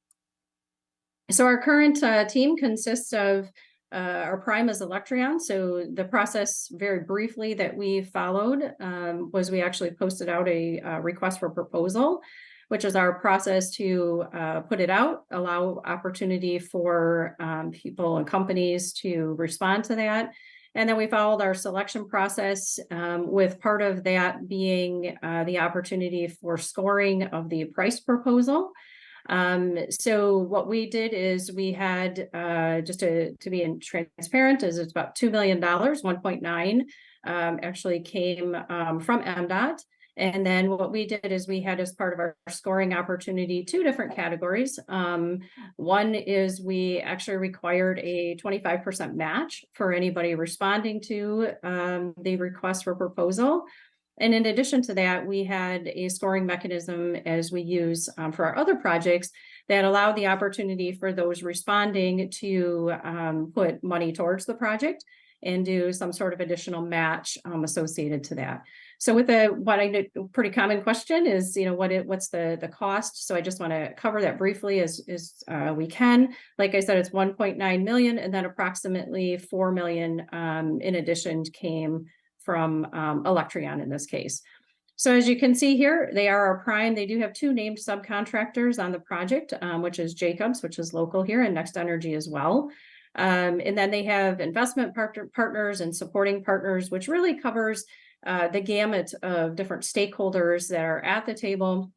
So our current team consists of our prime is Electrion. So the process, very briefly, that we followed was we actually posted out a request for proposal, which is our process to put it out, allow opportunity for people and companies to respond to that. And then we followed our selection process with part of that being the opportunity for scoring of the price proposal. So what we did is we had, just to be transparent, is it's about $2 million, 1.9 actually came from MDOT. And then what we did is we had, as part of our scoring opportunity, 2 different categories. One is we actually required a 25% match for anybody responding to the request for proposal. And in addition to that, we had a scoring mechanism, as we use for our other projects, that allowed the opportunity for those responding to put money towards the project and do some sort of additional match associated to that. So with a pretty common question is, what's the cost? So I just want to cover that briefly as we can. Like I said, it's 1.9 million, and then approximately 4 million in addition came from Electrion in this case. So as you can see here, they are our prime. They do have 2 named subcontractors on the project, which is Jacobs, which is local here, and Next Energy as well. And then they have investment partners and supporting partners, which really covers the gamut of different stakeholders that are at the table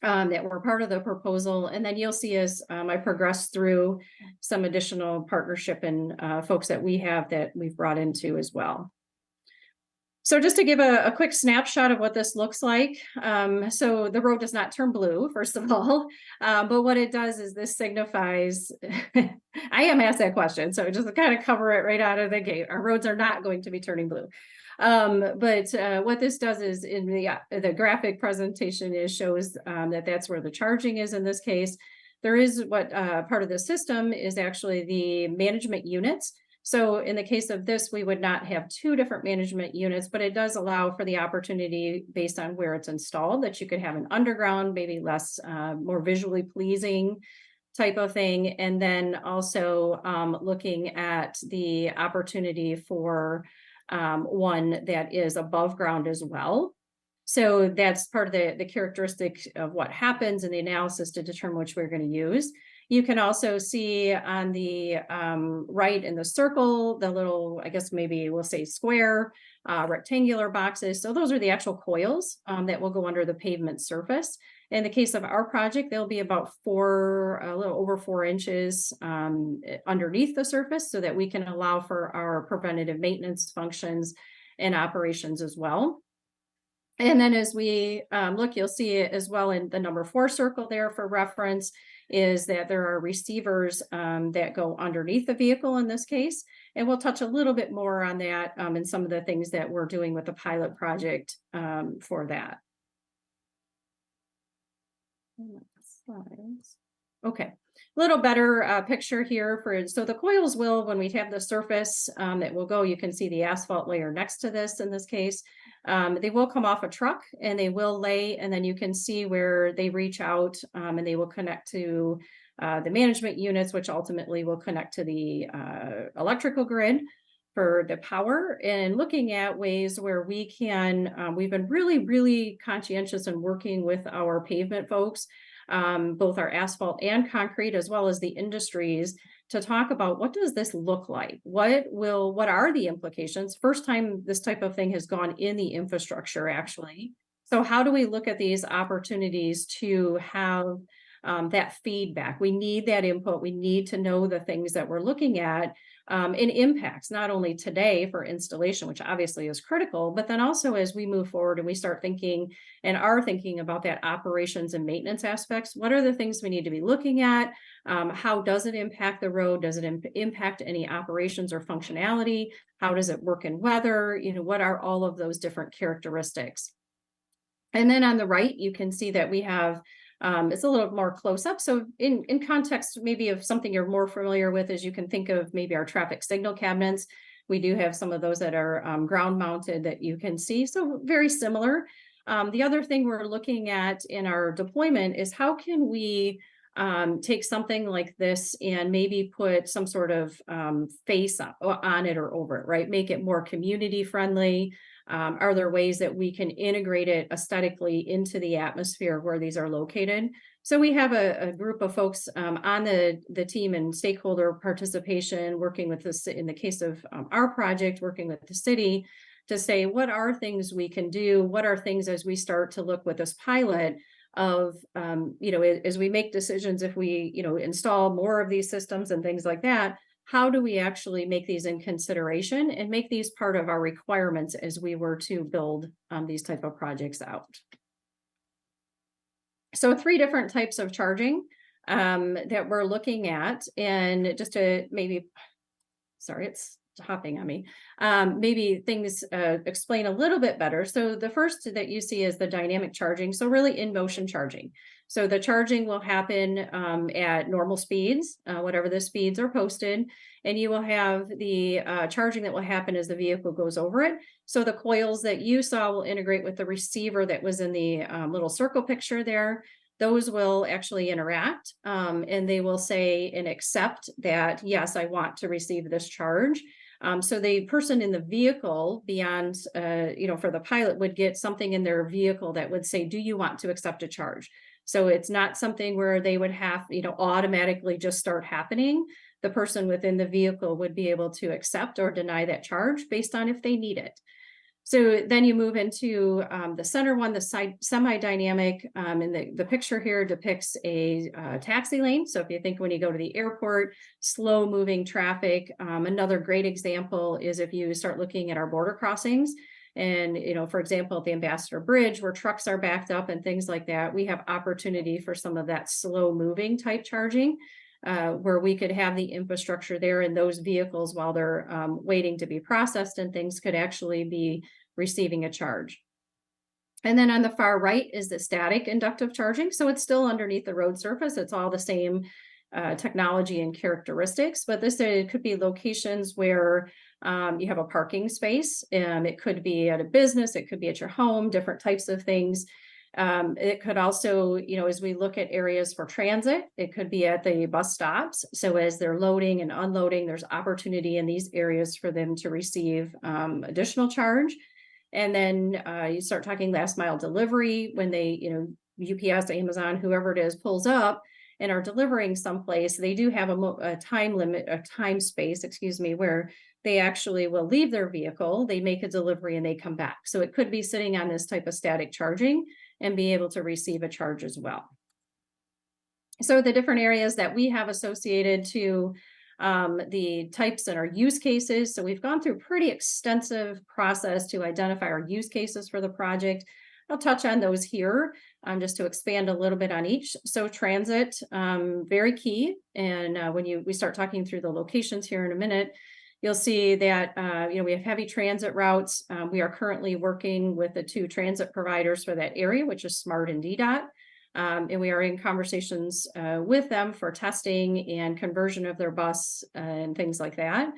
that were part of the proposal. And then you'll see as I progress through some additional partnership and folks that we have that we've brought into as well. So just to give a quick snapshot of what this looks like. So the road does not turn blue, first of all, but what it does is this signifies, I am asked that question, so just to kind of cover it right out of the gate. Our roads are not going to be turning blue. But what this does is in the graphic presentation shows that that's where the charging is in this case. There is what part of the system is actually the management units. So in the case of this, we would not have 2 different management units, but it does allow for the opportunity based on where it's installed that you could have an underground, maybe less, more visually pleasing type of thing. And then also looking at the opportunity for one that is above ground as well. So that's part of the characteristic of what happens in the analysis to determine which we're going to use. You can also see on the right in the circle, the little, I guess maybe we'll say square, rectangular boxes. So those are the actual coils that will go under the pavement surface. In the case of our project, they'll be about a little over 4 inches underneath the surface so that we can allow for our preventative maintenance functions and operations as well. And then as we look, you'll see it as well in the number 4 circle there for reference is that there are receivers that go underneath the vehicle in this case. And we'll touch a little bit more on that and some of the things that we're doing with the pilot project for that. Okay, a little better picture here so the coils will, when we have the surface that will go, you can see the asphalt layer next to this in this case. They will come off a truck and they will lay, and then you can see where they reach out and they will connect to the management units, which ultimately will connect to the electrical grid. for the power and looking at ways where we can, we've been really, really conscientious in working with our pavement folks, both our asphalt and concrete, as well as the industries, to talk about what does this look like? What are the implications? First time this type of thing has gone in the infrastructure, actually. So how do we look at these opportunities to have that feedback? We need that input. We need to know the things that we're looking at and impacts, not only today for installation, which obviously is critical, but then also as we move forward and we start thinking and are thinking about that operations and maintenance aspects. What are the things we need to be looking at? How does it impact the road? Does it impact any operations or functionality? How does it work in weather? What are all of those different characteristics? And then on the right, you can see that we have, it's a little more close up. So in context, maybe of something you're more familiar with, is you can think of maybe our traffic signal cabinets. We do have some of those that are ground mounted that you can see. So very similar. The other thing we're looking at in our deployment is how can we take something like this and maybe put some sort of face on it or over it, right? Make it more community friendly. Are there ways that we can integrate it aesthetically into the atmosphere where these are located? So we have a group of folks on the team and stakeholder participation, working with this in the case of our project, working with the city to say, what are things we can do? What are things as we start to look with this pilot of, as we make decisions, if we, install more of these systems and things like that, how do we actually make these in consideration and make these part of our requirements as we were to build these type of projects out? So 3 different types of charging that we're looking at, and just to maybe, sorry, it's hopping on me, maybe things explain a little bit better. So the first that you see is the dynamic charging. So really in motion charging. So the charging will happen at normal speeds, whatever the speeds are posted, and you will have the charging that will happen as the vehicle goes over it. So the coils that you saw will integrate with the receiver that was in the little circle picture there. Those will actually interact and they will say and accept that, yes, I want to receive this charge. So the person in the vehicle beyond, for the pilot would get something in their vehicle that would say, do you want to accept a charge? So it's not something where they would have, automatically just start happening. The person within the vehicle would be able to accept or deny that charge based on if they need it. So then you move into the center one, the side semi-dynamic, and the picture here depicts a taxi lane. So if you think when you go to the airport, slow moving traffic, another great example is if you start looking at our border crossings. And, for example, at the Ambassador Bridge where trucks are backed up and things like that, we have opportunity for some of that slow moving type charging where we could have the infrastructure there, and those vehicles, while they're waiting to be processed and things, could actually be receiving a charge. And then on the far right is the static inductive charging. So it's still underneath the road surface. It's all the same technology and characteristics, but this could be locations where you have a parking space. It could be at a business, it could be at your home, different types of things. It could also, as we look at areas for transit, it could be at the bus stops. So as they're loading and unloading, there's opportunity in these areas for them to receive additional charge. And then you start talking last mile delivery when they, UPS, Amazon, whoever it is, pulls up and are delivering someplace. They do have a time limit, a time space, where they actually will leave their vehicle, they make a delivery and they come back. So it could be sitting on this type of static charging and be able to receive a charge as well. So the different areas that we have associated to the types and our use cases. So we've gone through a pretty extensive process to identify our use cases for the project. I'll touch on those here just to expand a little bit on each. So transit, very key. And when we start talking through the locations here in a minute, you'll see that, we have heavy transit routes. We are currently working with the 2 transit providers for that area, which is SMART and DDOT. And we are in conversations with them for testing and conversion of their bus and things like that.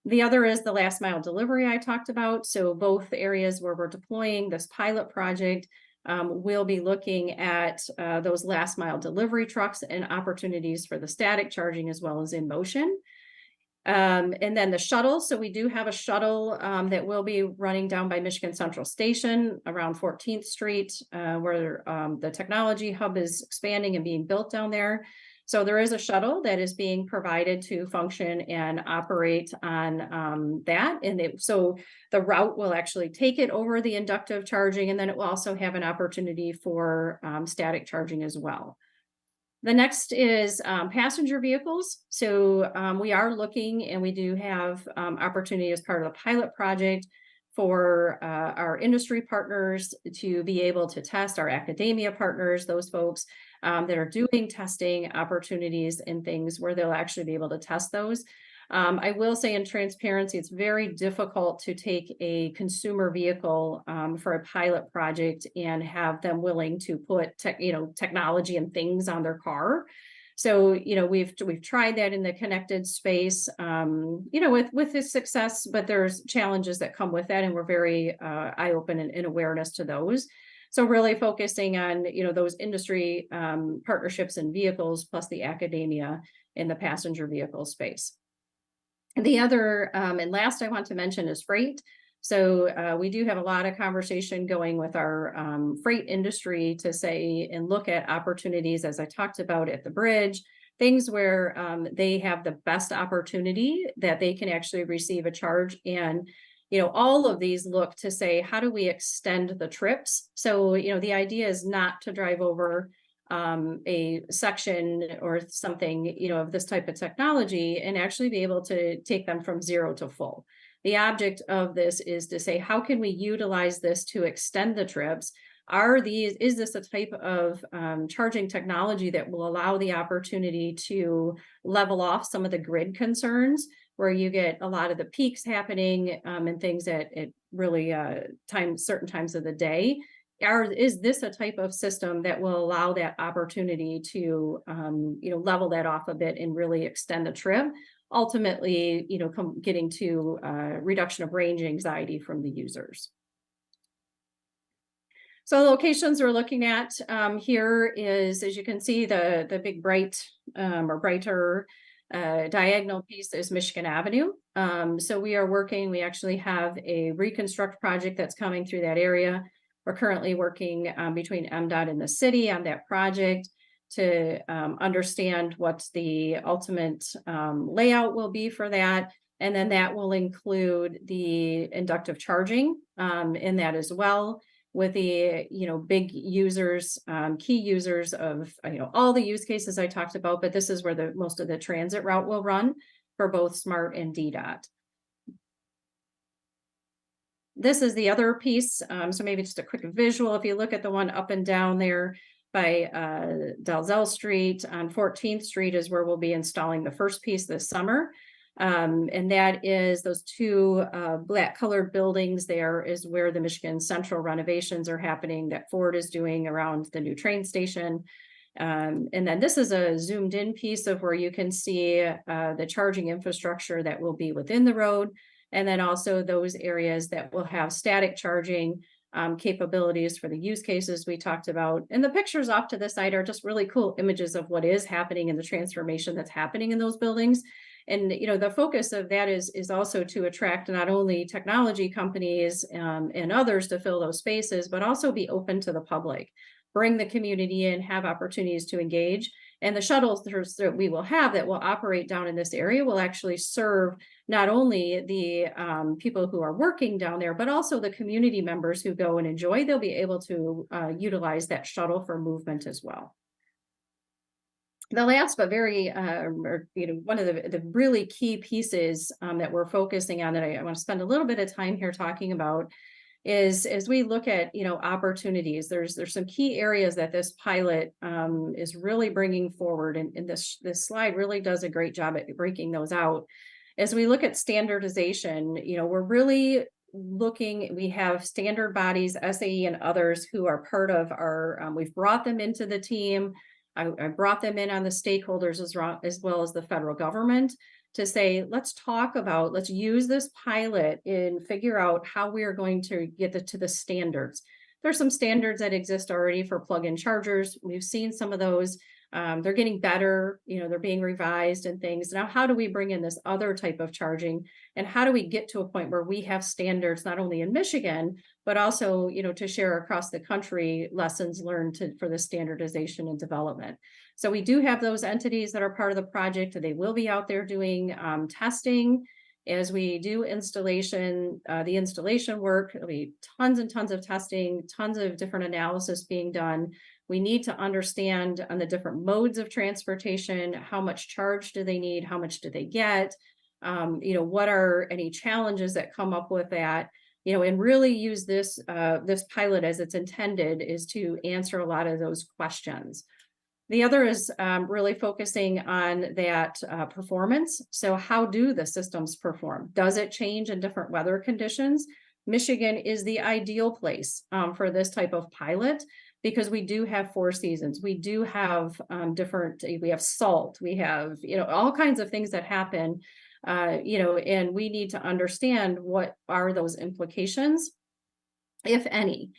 The other is the last mile delivery I talked about. So both areas where we're deploying this pilot project, we'll be looking at those last mile delivery trucks and opportunities for the static charging as well as in motion. And then the shuttle. So we do have a shuttle that will be running down by Michigan Central Station around 14th Street, where the technology hub is expanding and being built down there. So there is a shuttle that is being provided to function and operate on that. And so the route will actually take it over the inductive charging, and then it will also have an opportunity for static charging as well. The next is passenger vehicles. So we are looking, and we do have opportunity as part of the pilot project for our industry partners to be able to test, our academia partners, those folks that are doing testing opportunities and things where they'll actually be able to test those. I will say in transparency, it's very difficult to take a consumer vehicle for a pilot project and have them willing to put technology and things on their car. So, we've tried that in the connected space, with this success, but there's challenges that come with that. And we're very eye-open and in awareness to those. So really focusing on, those industry partnerships and vehicles, plus the academia in the passenger vehicle space. The other and last I want to mention is freight. So we do have a lot of conversation going with our freight industry to say and look at opportunities, as I talked about at the bridge, things where they have the best opportunity that they can actually receive a charge. And, all of these look to say, how do we extend the trips? So, the idea is not to drive over a section or something, of this type of technology and actually be able to take them from 0 to full. The object of this is to say, how can we utilize this to extend the trips? Is this a type of charging technology that will allow the opportunity to level off some of the grid concerns where you get a lot of the peaks happening and things at really certain times of the day? Is this a type of system that will allow that opportunity to, level that off a bit and really extend the trip? Ultimately, getting to reduction of range anxiety from the users. So locations we're looking at here is, as you can see, the big bright or brighter diagonal piece is Michigan Avenue. So we actually have a reconstruct project that's coming through that area. We're currently working between MDOT and the city on that project to understand what the ultimate layout will be for that. And then that will include the inductive charging in that as well, with the, big users, key users of, all the use cases I talked about, but this is where most of the transit route will run for both SMART and DDOT. This is the other piece. So maybe just a quick visual. If you look at the one up and down there by Dalzell Street on 14th Street is where we'll be installing the first piece this summer. And that is those two black colored buildings. There is where the Michigan Central renovations are happening that Ford is doing around the new train station. And then this is a zoomed in piece of where you can see the charging infrastructure that will be within the road. And then also those areas that will have static charging capabilities for the use cases we talked about. And the pictures off to the side are just really cool images of what is happening in the transformation that's happening in those buildings. And, the focus of that is also to attract not only technology companies and others to fill those spaces, but also be open to the public, bring the community in, have opportunities to engage. And the shuttles that we will have that will operate down in this area will actually serve not only the people who are working down there, but also the community members who go and enjoy. They'll be able to utilize that shuttle for movement as well. The last, but very, one of the really key pieces that we're focusing on that I want to spend a little bit of time here talking about is as we look at, opportunities, there's some key areas that this pilot is really bringing forward. And this slide really does a great job at breaking those out. As we look at standardization, we're really looking, we have standard bodies, SAE and others who are part of our, we've brought them into the team. I brought them in on the stakeholders as well as the federal government to say, let's use this pilot and figure out how we are going to get to the standards. There's some standards that exist already for plug-in chargers. We've seen some of those. They're getting better, they're being revised and things. Now, how do we bring in this other type of charging? And how do we get to a point where we have standards, not only in Michigan, but also, to share across the country lessons learned for the standardization and development. So we do have those entities that are part of the project. They will be out there doing testing. As we do installation, the installation work, there'll be tons and tons of testing, tons of different analysis being done. We need to understand on the different modes of transportation, how much charge do they need? How much do they get? What are any challenges that come up with that? And really use this pilot as it's intended, is to answer a lot of those questions. The other is really focusing on that performance. So how do the systems perform? Does it change in different weather conditions? Michigan is the ideal place for this type of pilot, because we do have 4 seasons. We do have we have salt, we have, all kinds of things that happen, and we need to understand what are those implications, if any.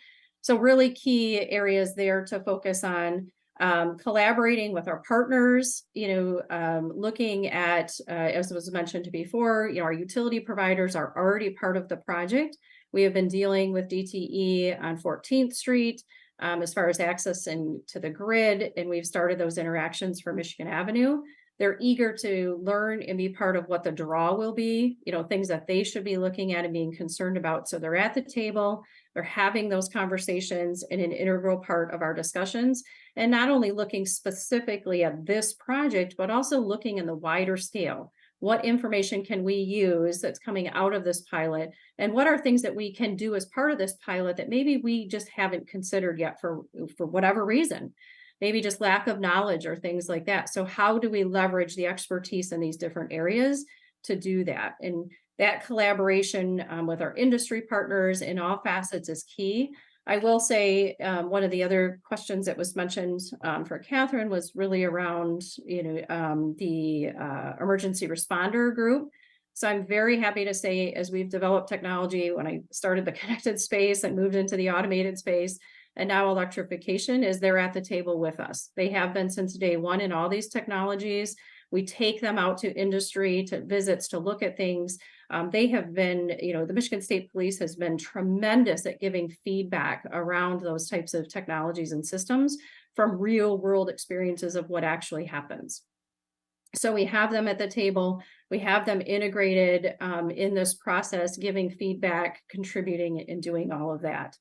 So really key areas there to focus on. Collaborating with our partners, looking at, as was mentioned before, our utility providers are already part of the project. We have been dealing with DTE on 14th Street as far as access to the grid, and we've started those interactions for Michigan Avenue. They're eager to learn and be part of what the draw will be, things that they should be looking at and being concerned about. So they're at the table, they're having those conversations in an integral part of our discussions, and not only looking specifically at this project, but also looking in the wider scale. What information can we use that's coming out of this pilot? And what are things that we can do as part of this pilot that maybe we just haven't considered yet for whatever reason? Maybe just lack of knowledge or things like that. So how do we leverage the expertise in these different areas to do that? And that collaboration with our industry partners in all facets is key. I will say one of the other questions that was mentioned for Catherine was really around, the emergency responder group. So I'm very happy to say, as we've developed technology, when I started the connected space and moved into the automated space, and now electrification, is they're at the table with us. They have been since day one in all these technologies. We take them out to industry, to visits, to look at things. They have been, the Michigan State Police has been tremendous at giving feedback around those types of technologies and systems from real world experiences of what actually happens. So we have them at the table, we have them integrated in this process, giving feedback, contributing, and doing all of that.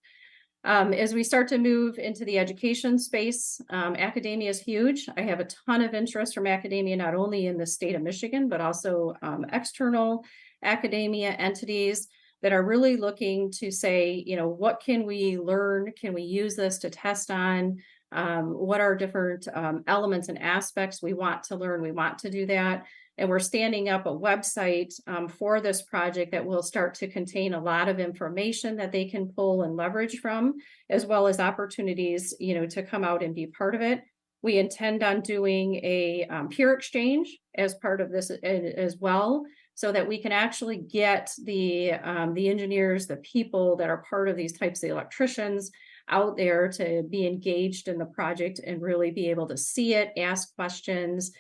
As we start to move into the education space, academia is huge. I have a ton of interest from academia, not only in the state of Michigan, but also external academia entities that are really looking to say, what can we learn? Can we use this to test on? What are different elements and aspects we want to learn? We want to do that. And we're standing up a website for this project that will start to contain a lot of information that they can pull and leverage from, as well as opportunities, to come out and be part of it. We intend on doing a peer exchange as part of this as well, so that we can actually get the engineers, the people that are part of these types of electricians out there to be engaged in the project and really be able to see it, ask questions,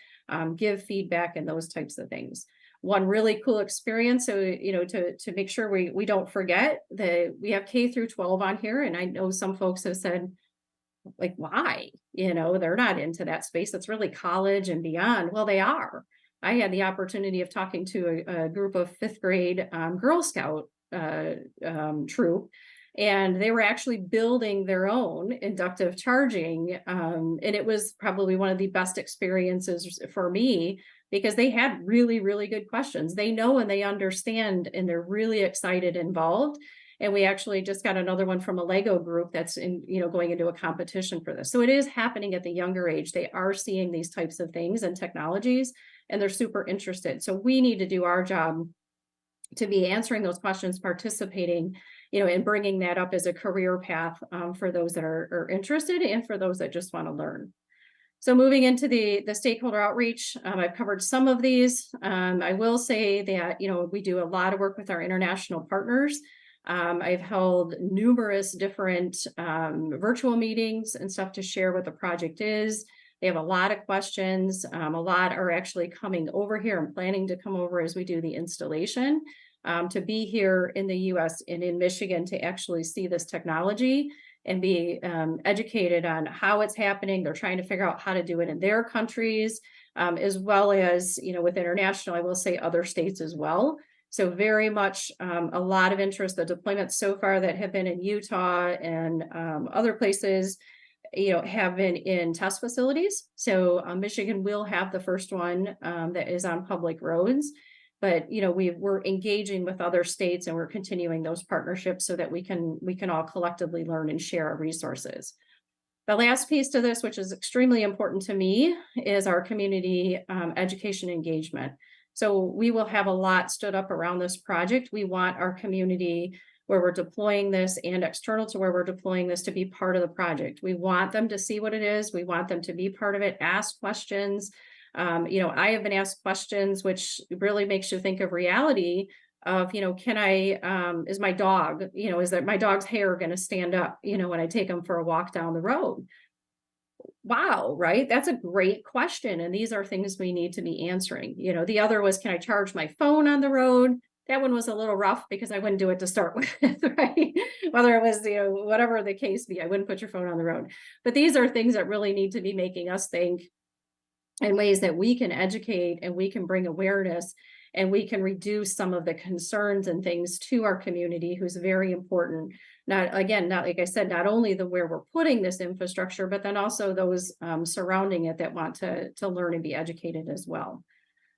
give feedback, and those types of things. One really cool experience, so to make sure we don't forget that we have K through 12 on here, and I know some folks have said, like, why? They're not into that space. That's really college and beyond. Well, they are. I had the opportunity of talking to a group of 5th grade Girl Scout troop, and they were actually building their own inductive charging. And it was probably one of the best experiences for me, because they had really, really good questions. They know and they understand, and they're really excited, involved. And we actually just got another one from a Lego group that's going into a competition for this. So it is happening at the younger age. They are seeing these types of things and technologies, and they're super interested. So we need to do our job to be answering those questions, participating, and bringing that up as a career path for those that are interested, and for those that just want to learn. So moving into the stakeholder outreach, I've covered some of these. I will say that, we do a lot of work with our international partners. I've held numerous different virtual meetings and stuff to share what the project is. They have a lot of questions. A lot are actually coming over here and planning to come over as we do the installation, to be here in the US and in Michigan to actually see this technology and be educated on how it's happening. They're trying to figure out how to do it in their countries, as well as, with international, I will say other states as well. So very much a lot of interest. The deployments so far that have been in Utah and other places, have been in test facilities. So Michigan will have the first one that is on public roads. But we're engaging with other states, and we're continuing those partnerships so that we can all collectively learn and share our resources. The last piece to this, which is extremely important to me, is our community education engagement. So we will have a lot stood up around this project. We want our community where we're deploying this and external to where we're deploying this to be part of the project. We want them to see what it is. We want them to be part of it, ask questions. I have been asked questions, which really makes you think of reality of, is my dog, is that my dog's hair going to stand up, when I take him for a walk down the road? Wow, right? That's a great question. And these are things we need to be answering. The other was, can I charge my phone on the road? That one was a little rough because I wouldn't do it to start with, right? Whether it was, whatever the case be, I wouldn't put your phone on the road. But these are things that really need to be making us think in ways that we can educate and we can bring awareness and we can reduce some of the concerns and things to our community, who's very important. Not like I said, not only where we're putting this infrastructure, but then also those surrounding it that want to learn and be educated as well.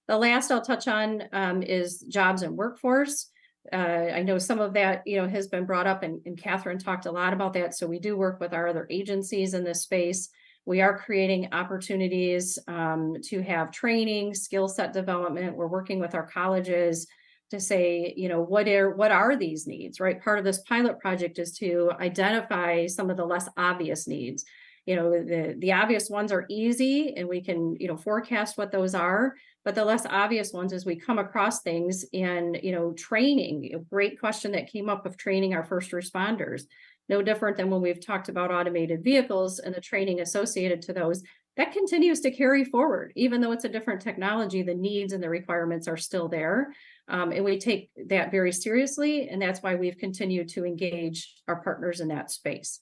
The last I'll touch on is jobs and workforce. I know some of that, has been brought up, and Catherine talked a lot about that. So we do work with our other agencies in this space. We are creating opportunities to have training, skill set development. We're working with our colleges to say, what are these needs, right? Part of this pilot project is to identify some of the less obvious needs. The obvious ones are easy and we can, forecast what those are. But the less obvious ones, as we come across things in, training, a great question that came up of training our first responders. No different than when we've talked about automated vehicles and the training associated to those. That continues to carry forward. Even though it's a different technology, the needs and the requirements are still there. And we take that very seriously. And that's why we've continued to engage our partners in that space.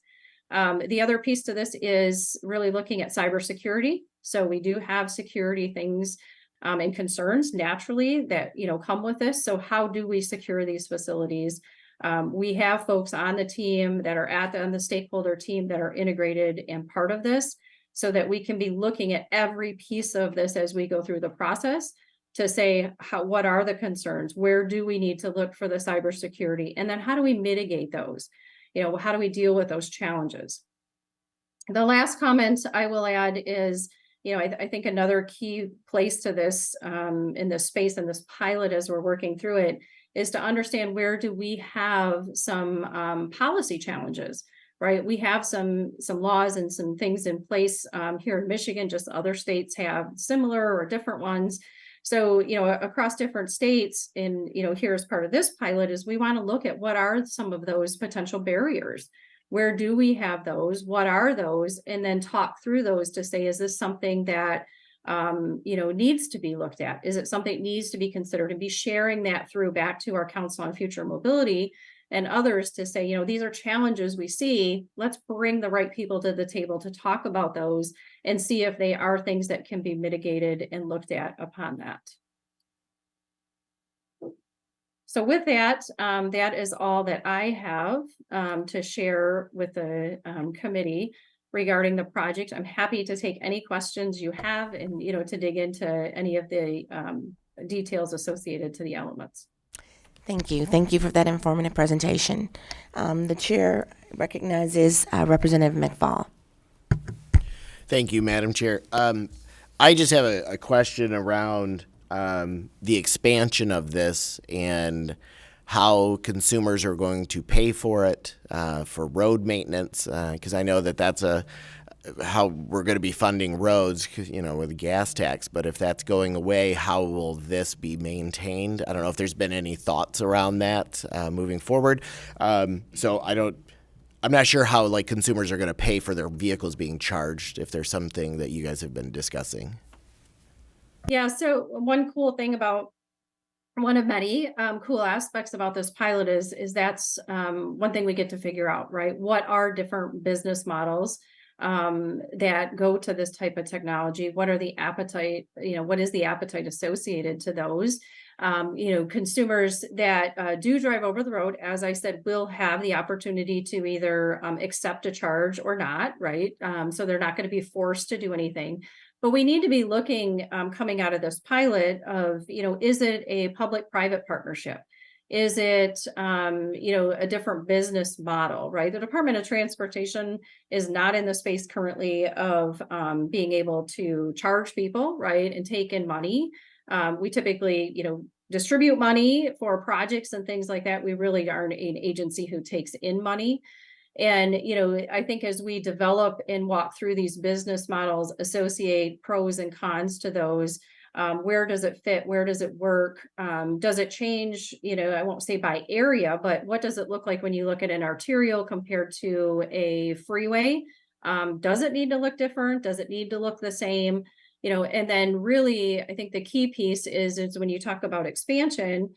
The other piece to this is really looking at cybersecurity. So we do have security things and concerns naturally that, come with this. So how do we secure these facilities? We have folks on the team that are on the stakeholder team that are integrated and part of this, so that we can be looking at every piece of this as we go through the process to say, what are the concerns? Where do we need to look for the cybersecurity? And then how do we mitigate those? How do we deal with those challenges? The last comment I will add is, I think another key place to this in this space and this pilot as we're working through it is to understand where do we have some policy challenges, right? We have some laws and some things in place here in Michigan, just other states have similar or different ones. So, across different states and, here as part of this pilot is we want to look at what are some of those potential barriers. Where do we have those? What are those? And then talk through those to say, is this something that needs to be looked at? Is it something that needs to be considered? And be sharing that through back to our Council on Future Mobility and others to say, these are challenges we see. Let's bring the right people to the table to talk about those and see if they are things that can be mitigated and looked at upon that. So with that, that is all that I have to share with the committee regarding the project. I'm happy to take any questions you have and, to dig into any of the details associated to the elements. Thank you. Thank you for that informative presentation. The chair recognizes Representative McFall. Thank you, Madam Chair. I just have a question around the expansion of this and how consumers are going to pay for it, for road maintenance, because I know that that's how we're going to be funding roads, with the gas tax. But if that's going away, how will this be maintained? I don't know if there's been any thoughts around that moving forward. So I'm not sure how like consumers are going to pay for their vehicles being charged, if there's something that you guys have been discussing. Yeah, so one cool thing about one of many cool aspects about this pilot is that's one thing we get to figure out, right? What are different business models that go to this type of technology? What are the appetite, what is the appetite associated to those? Consumers that do drive over the road, as I said, will have the opportunity to either accept a charge or not, right? So they're not going to be forced to do anything. But we need to be looking, coming out of this pilot of, is it a public-private partnership? Is it, a different business model, right? The Department of Transportation is not in the space currently of being able to charge people, right, and take in money. We typically, distribute money for projects and things like that. We really aren't an agency who takes in money. And, I think as we develop and walk through these business models, associate pros and cons to those, where does it fit? Where does it work? Does it change, I won't say by area, but what does it look like when you look at an arterial compared to a freeway? Does it need to look different? Does it need to look the same? And then really, I think the key piece is when you talk about expansion,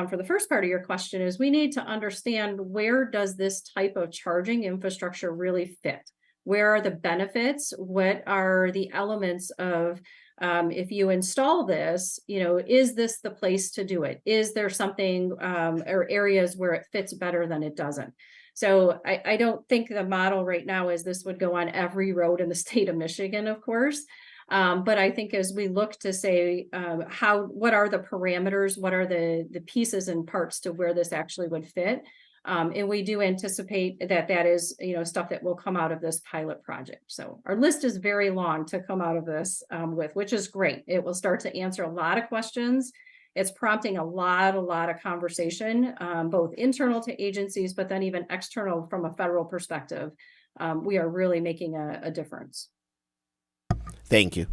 for the first part of your question is we need to understand where does this type of charging infrastructure really fit? Where are the benefits? What are the elements of if you install this, is this the place to do it? Is there something or areas where it fits better than it doesn't? So I don't think the model right now is this would go on every road in the state of Michigan, of course. But I think as we look to say what are the parameters, what are the pieces and parts to where this actually would fit, and we do anticipate that is stuff that will come out of this pilot project. So our list is very long to come out of this which is great. It will start to answer a lot of questions. It's prompting a lot of conversation, both internal to agencies, but then even external from a federal perspective. We are really making a difference. Thank you.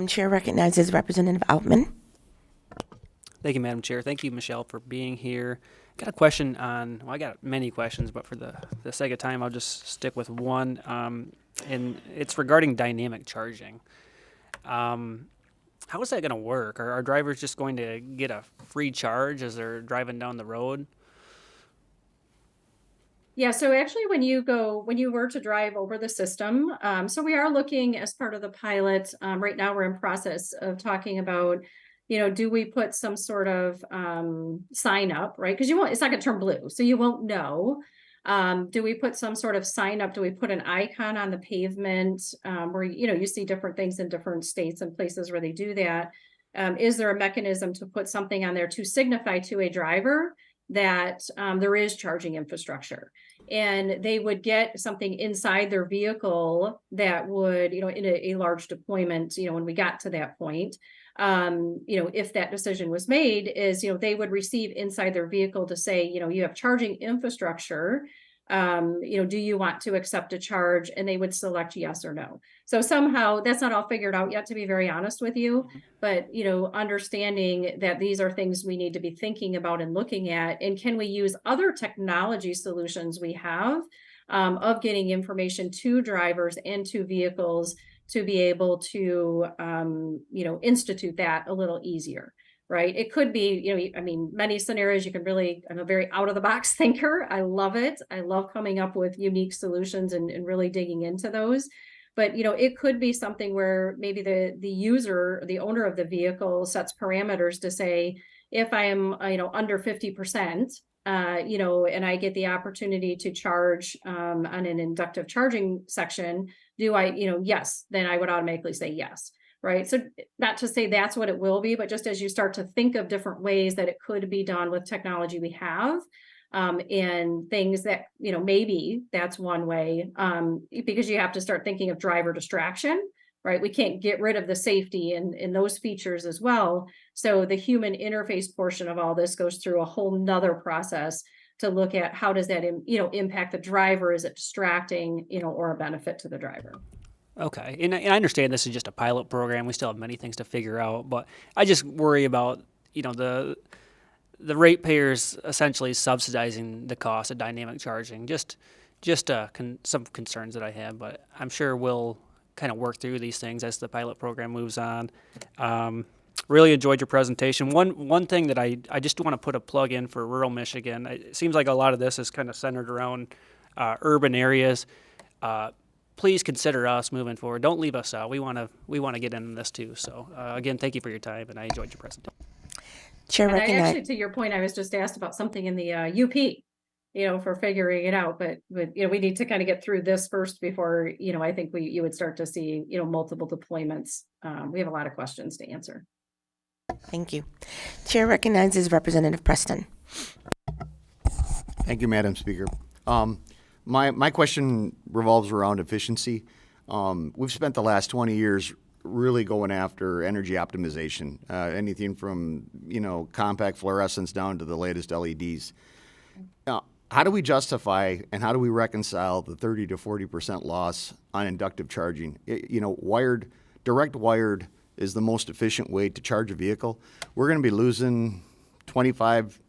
Chair recognizes Representative Altman. Thank you, Madam Chair. Thank you, Michelle, for being here. Got a question on, I got many questions, but for the sake of time, I'll just stick with one. And it's regarding dynamic charging. How is that going to work? Are drivers just going to get a free charge as they're driving down the road? Yeah, so actually when you were to drive over the system, so we are looking as part of the pilot, right now we're in process of talking about, do we put some sort of sign up, right? Because it's not gonna turn blue, so you won't know. Do we put some sort of sign up? Do we put an icon on the pavement where, you see different things in different states and places where they do that? Is there a mechanism to put something on there to signify to a driver that there is charging infrastructure, and they would get something inside their vehicle that would, in a large deployment, when we got to that point, if that decision was made, is, they would receive inside their vehicle to say, you have charging infrastructure. Do you want to accept a charge? And they would select yes or no. So somehow that's not all figured out yet, to be very honest with you, but, understanding that these are things we need to be thinking about and looking at, and can we use other technology solutions we have of getting information to drivers and to vehicles to be able to, institute that a little easier. Right. It could be, many scenarios you can really, I'm a very out of the box thinker. I love it. I love coming up with unique solutions and really digging into those. But, it could be something where maybe the user, the owner of the vehicle sets parameters to say, if I am, under 50%, and I get the opportunity to charge on an inductive charging section, do I, yes, then I would automatically say yes. Right. So not to say that's what it will be, but just as you start to think of different ways that it could be done with technology we have, and things that, maybe that's one way, because you have to start thinking of driver distraction, right? We can't get rid of the safety and those features as well. So the human interface portion of all this goes through a whole nother process to look at how does that, impact the driver? Is it distracting, or a benefit to the driver? Okay, and I understand this is just a pilot program. We still have many things to figure out, but I just worry about, the ratepayers essentially subsidizing the cost of dynamic charging. Just, just some concerns that I have, but I'm sure we'll kind of work through these things as the pilot program moves on. Really enjoyed your presentation. One thing that I just want to put a plug in for rural Michigan. It seems like a lot of this is kind of centered around urban areas. Please consider us moving forward. Don't leave us out. We want to get into this too. So again, thank you for your time, and I enjoyed your presentation. Chair And I recognize. actually, to your point, I was just asked about something in the UP, for figuring it out, but we need to kind of get through this first before, I think you would start to see, multiple deployments. We have a lot of questions to answer. Thank you. Chair recognizes Representative Preston. Thank you, Madam Speaker. My question revolves around efficiency. We've spent the last 20 years really going after energy optimization, anything from, compact fluorescents down to the latest LEDs. How do we justify and how do we reconcile the 30 to 40% loss on inductive charging? Direct wired is the most efficient way to charge a vehicle. We're going to be losing 25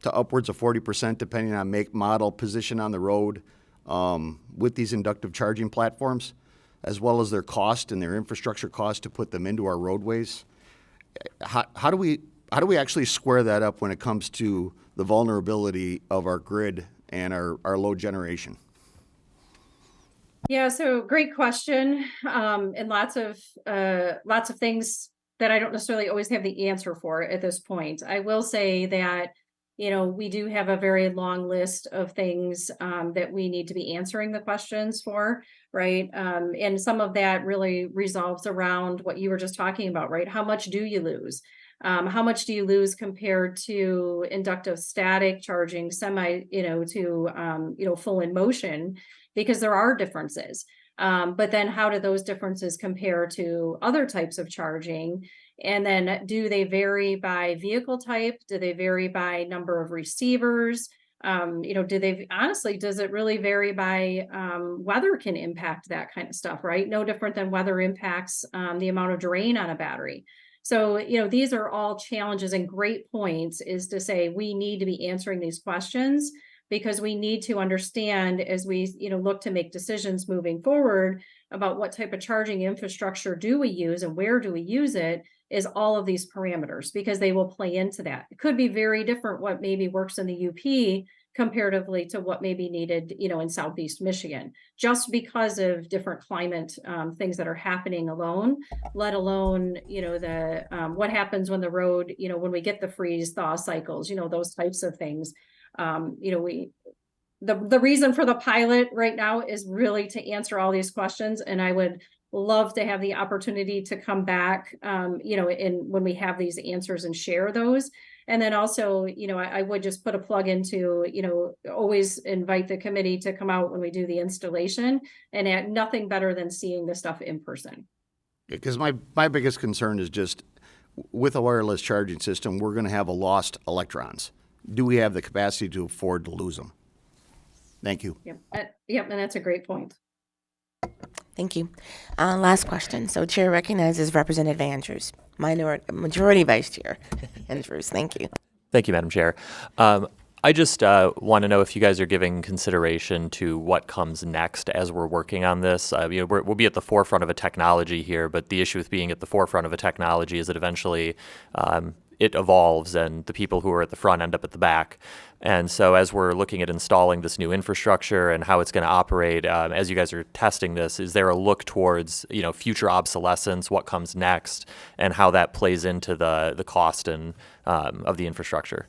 to upwards of 40% depending on make, model, position on the road with these inductive charging platforms, as well as their cost and their infrastructure cost to put them into our roadways. How do we actually square that up when it comes to the vulnerability of our grid and our load generation? Yeah, so great question. And lots of things that I don't necessarily always have the answer for at this point. I will say that, we do have a very long list of things that we need to be answering the questions for, right? And some of that really resolves around what you were just talking about, right? How much do you lose? How much do you lose compared to inductive static charging, to full in motion? Because there are differences. But then how do those differences compare to other types of charging? And then do they vary by vehicle type? Do they vary by number of receivers? Does it really vary by weather can impact that kind of stuff, right? No different than weather impacts the amount of drain on a battery. So, these are all challenges, and great points is to say we need to be answering these questions because we need to understand as we, look to make decisions moving forward about what type of charging infrastructure do we use and where do we use it, is all of these parameters, because they will play into that. It could be very different what maybe works in the UP comparatively to what may be needed, in Southeast Michigan, just because of different climate things that are happening alone, let alone, what happens when the road, when we get the freeze thaw cycles, those types of things. The reason for the pilot right now is really to answer all these questions, and I would love to have the opportunity to come back, when we have these answers and share those. And then also, I would just put a plug into, always invite the committee to come out when we do the installation, and nothing better than seeing the stuff in person. Because my biggest concern is just with a wireless charging system, we're going to have lost electrons. Do we have the capacity to afford to lose them? Thank you. Yep, and that's a great point. Thank you. Last question. So Chair recognizes Representative Andrews, Majority Vice Chair Andrews. Thank you. Thank you, Madam Chair. I just want to know if you guys are giving consideration to what comes next as we're working on this. We'll be at the forefront of a technology here, but the issue with being at the forefront of a technology is that eventually it evolves and the people who are at the front end up at the back. And so as we're looking at installing this new infrastructure and how it's going to operate, as you guys are testing this, is there a look towards, future obsolescence, what comes next, and how that plays into the cost and of the infrastructure?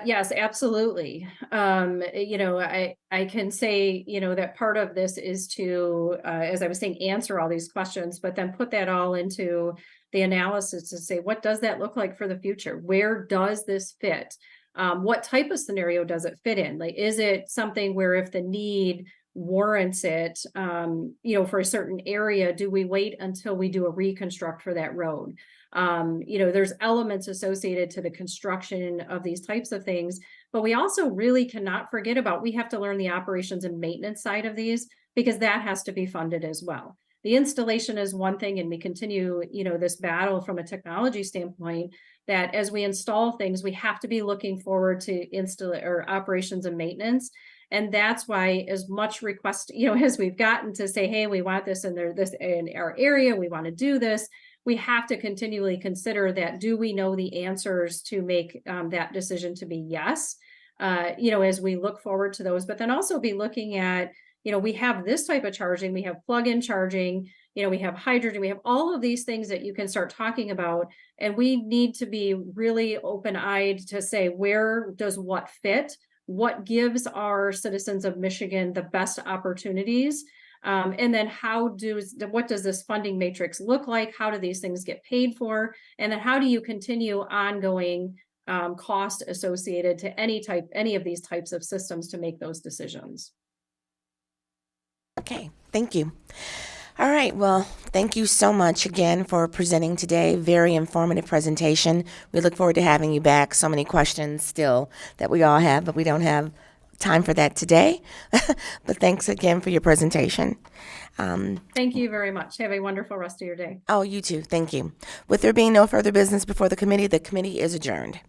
Yes, absolutely. I can say, that part of this is to, as I was saying, answer all these questions, but then put that all into the analysis to say, what does that look like for the future? Where does this fit? What type of scenario does it fit in? Like, is it something where if the need warrants it, for a certain area, do we wait until we do a reconstruct for that road? There's elements associated to the construction of these types of things, but we also really cannot forget about, we have to learn the operations and maintenance side of these, because that has to be funded as well. The installation is one thing, and we continue, this battle from a technology standpoint, that as we install things, we have to be looking forward to operations and maintenance. And that's why as much request, as we've gotten to say, hey, we want this in our area, we want to do this, we have to continually consider that, do we know the answers to make that decision to be yes, as we look forward to those, but then also be looking at, we have this type of charging, we have plug-in charging, we have hydrogen, we have all of these things that you can start talking about. And we need to be really open-eyed to say, where does what fit? What gives our citizens of Michigan the best opportunities? And then what does this funding matrix look like? How do these things get paid for? And then how do you continue ongoing cost associated to any of these types of systems to make those decisions? Okay, thank you. All right, well, thank you so much again for presenting today. Very informative presentation. We look forward to having you back. So many questions still that we all have, but we don't have time for that today. But thanks again for your presentation. Thank you very much. Have a wonderful rest of your day. Oh, you too. Thank you. With there being no further business before the committee is adjourned.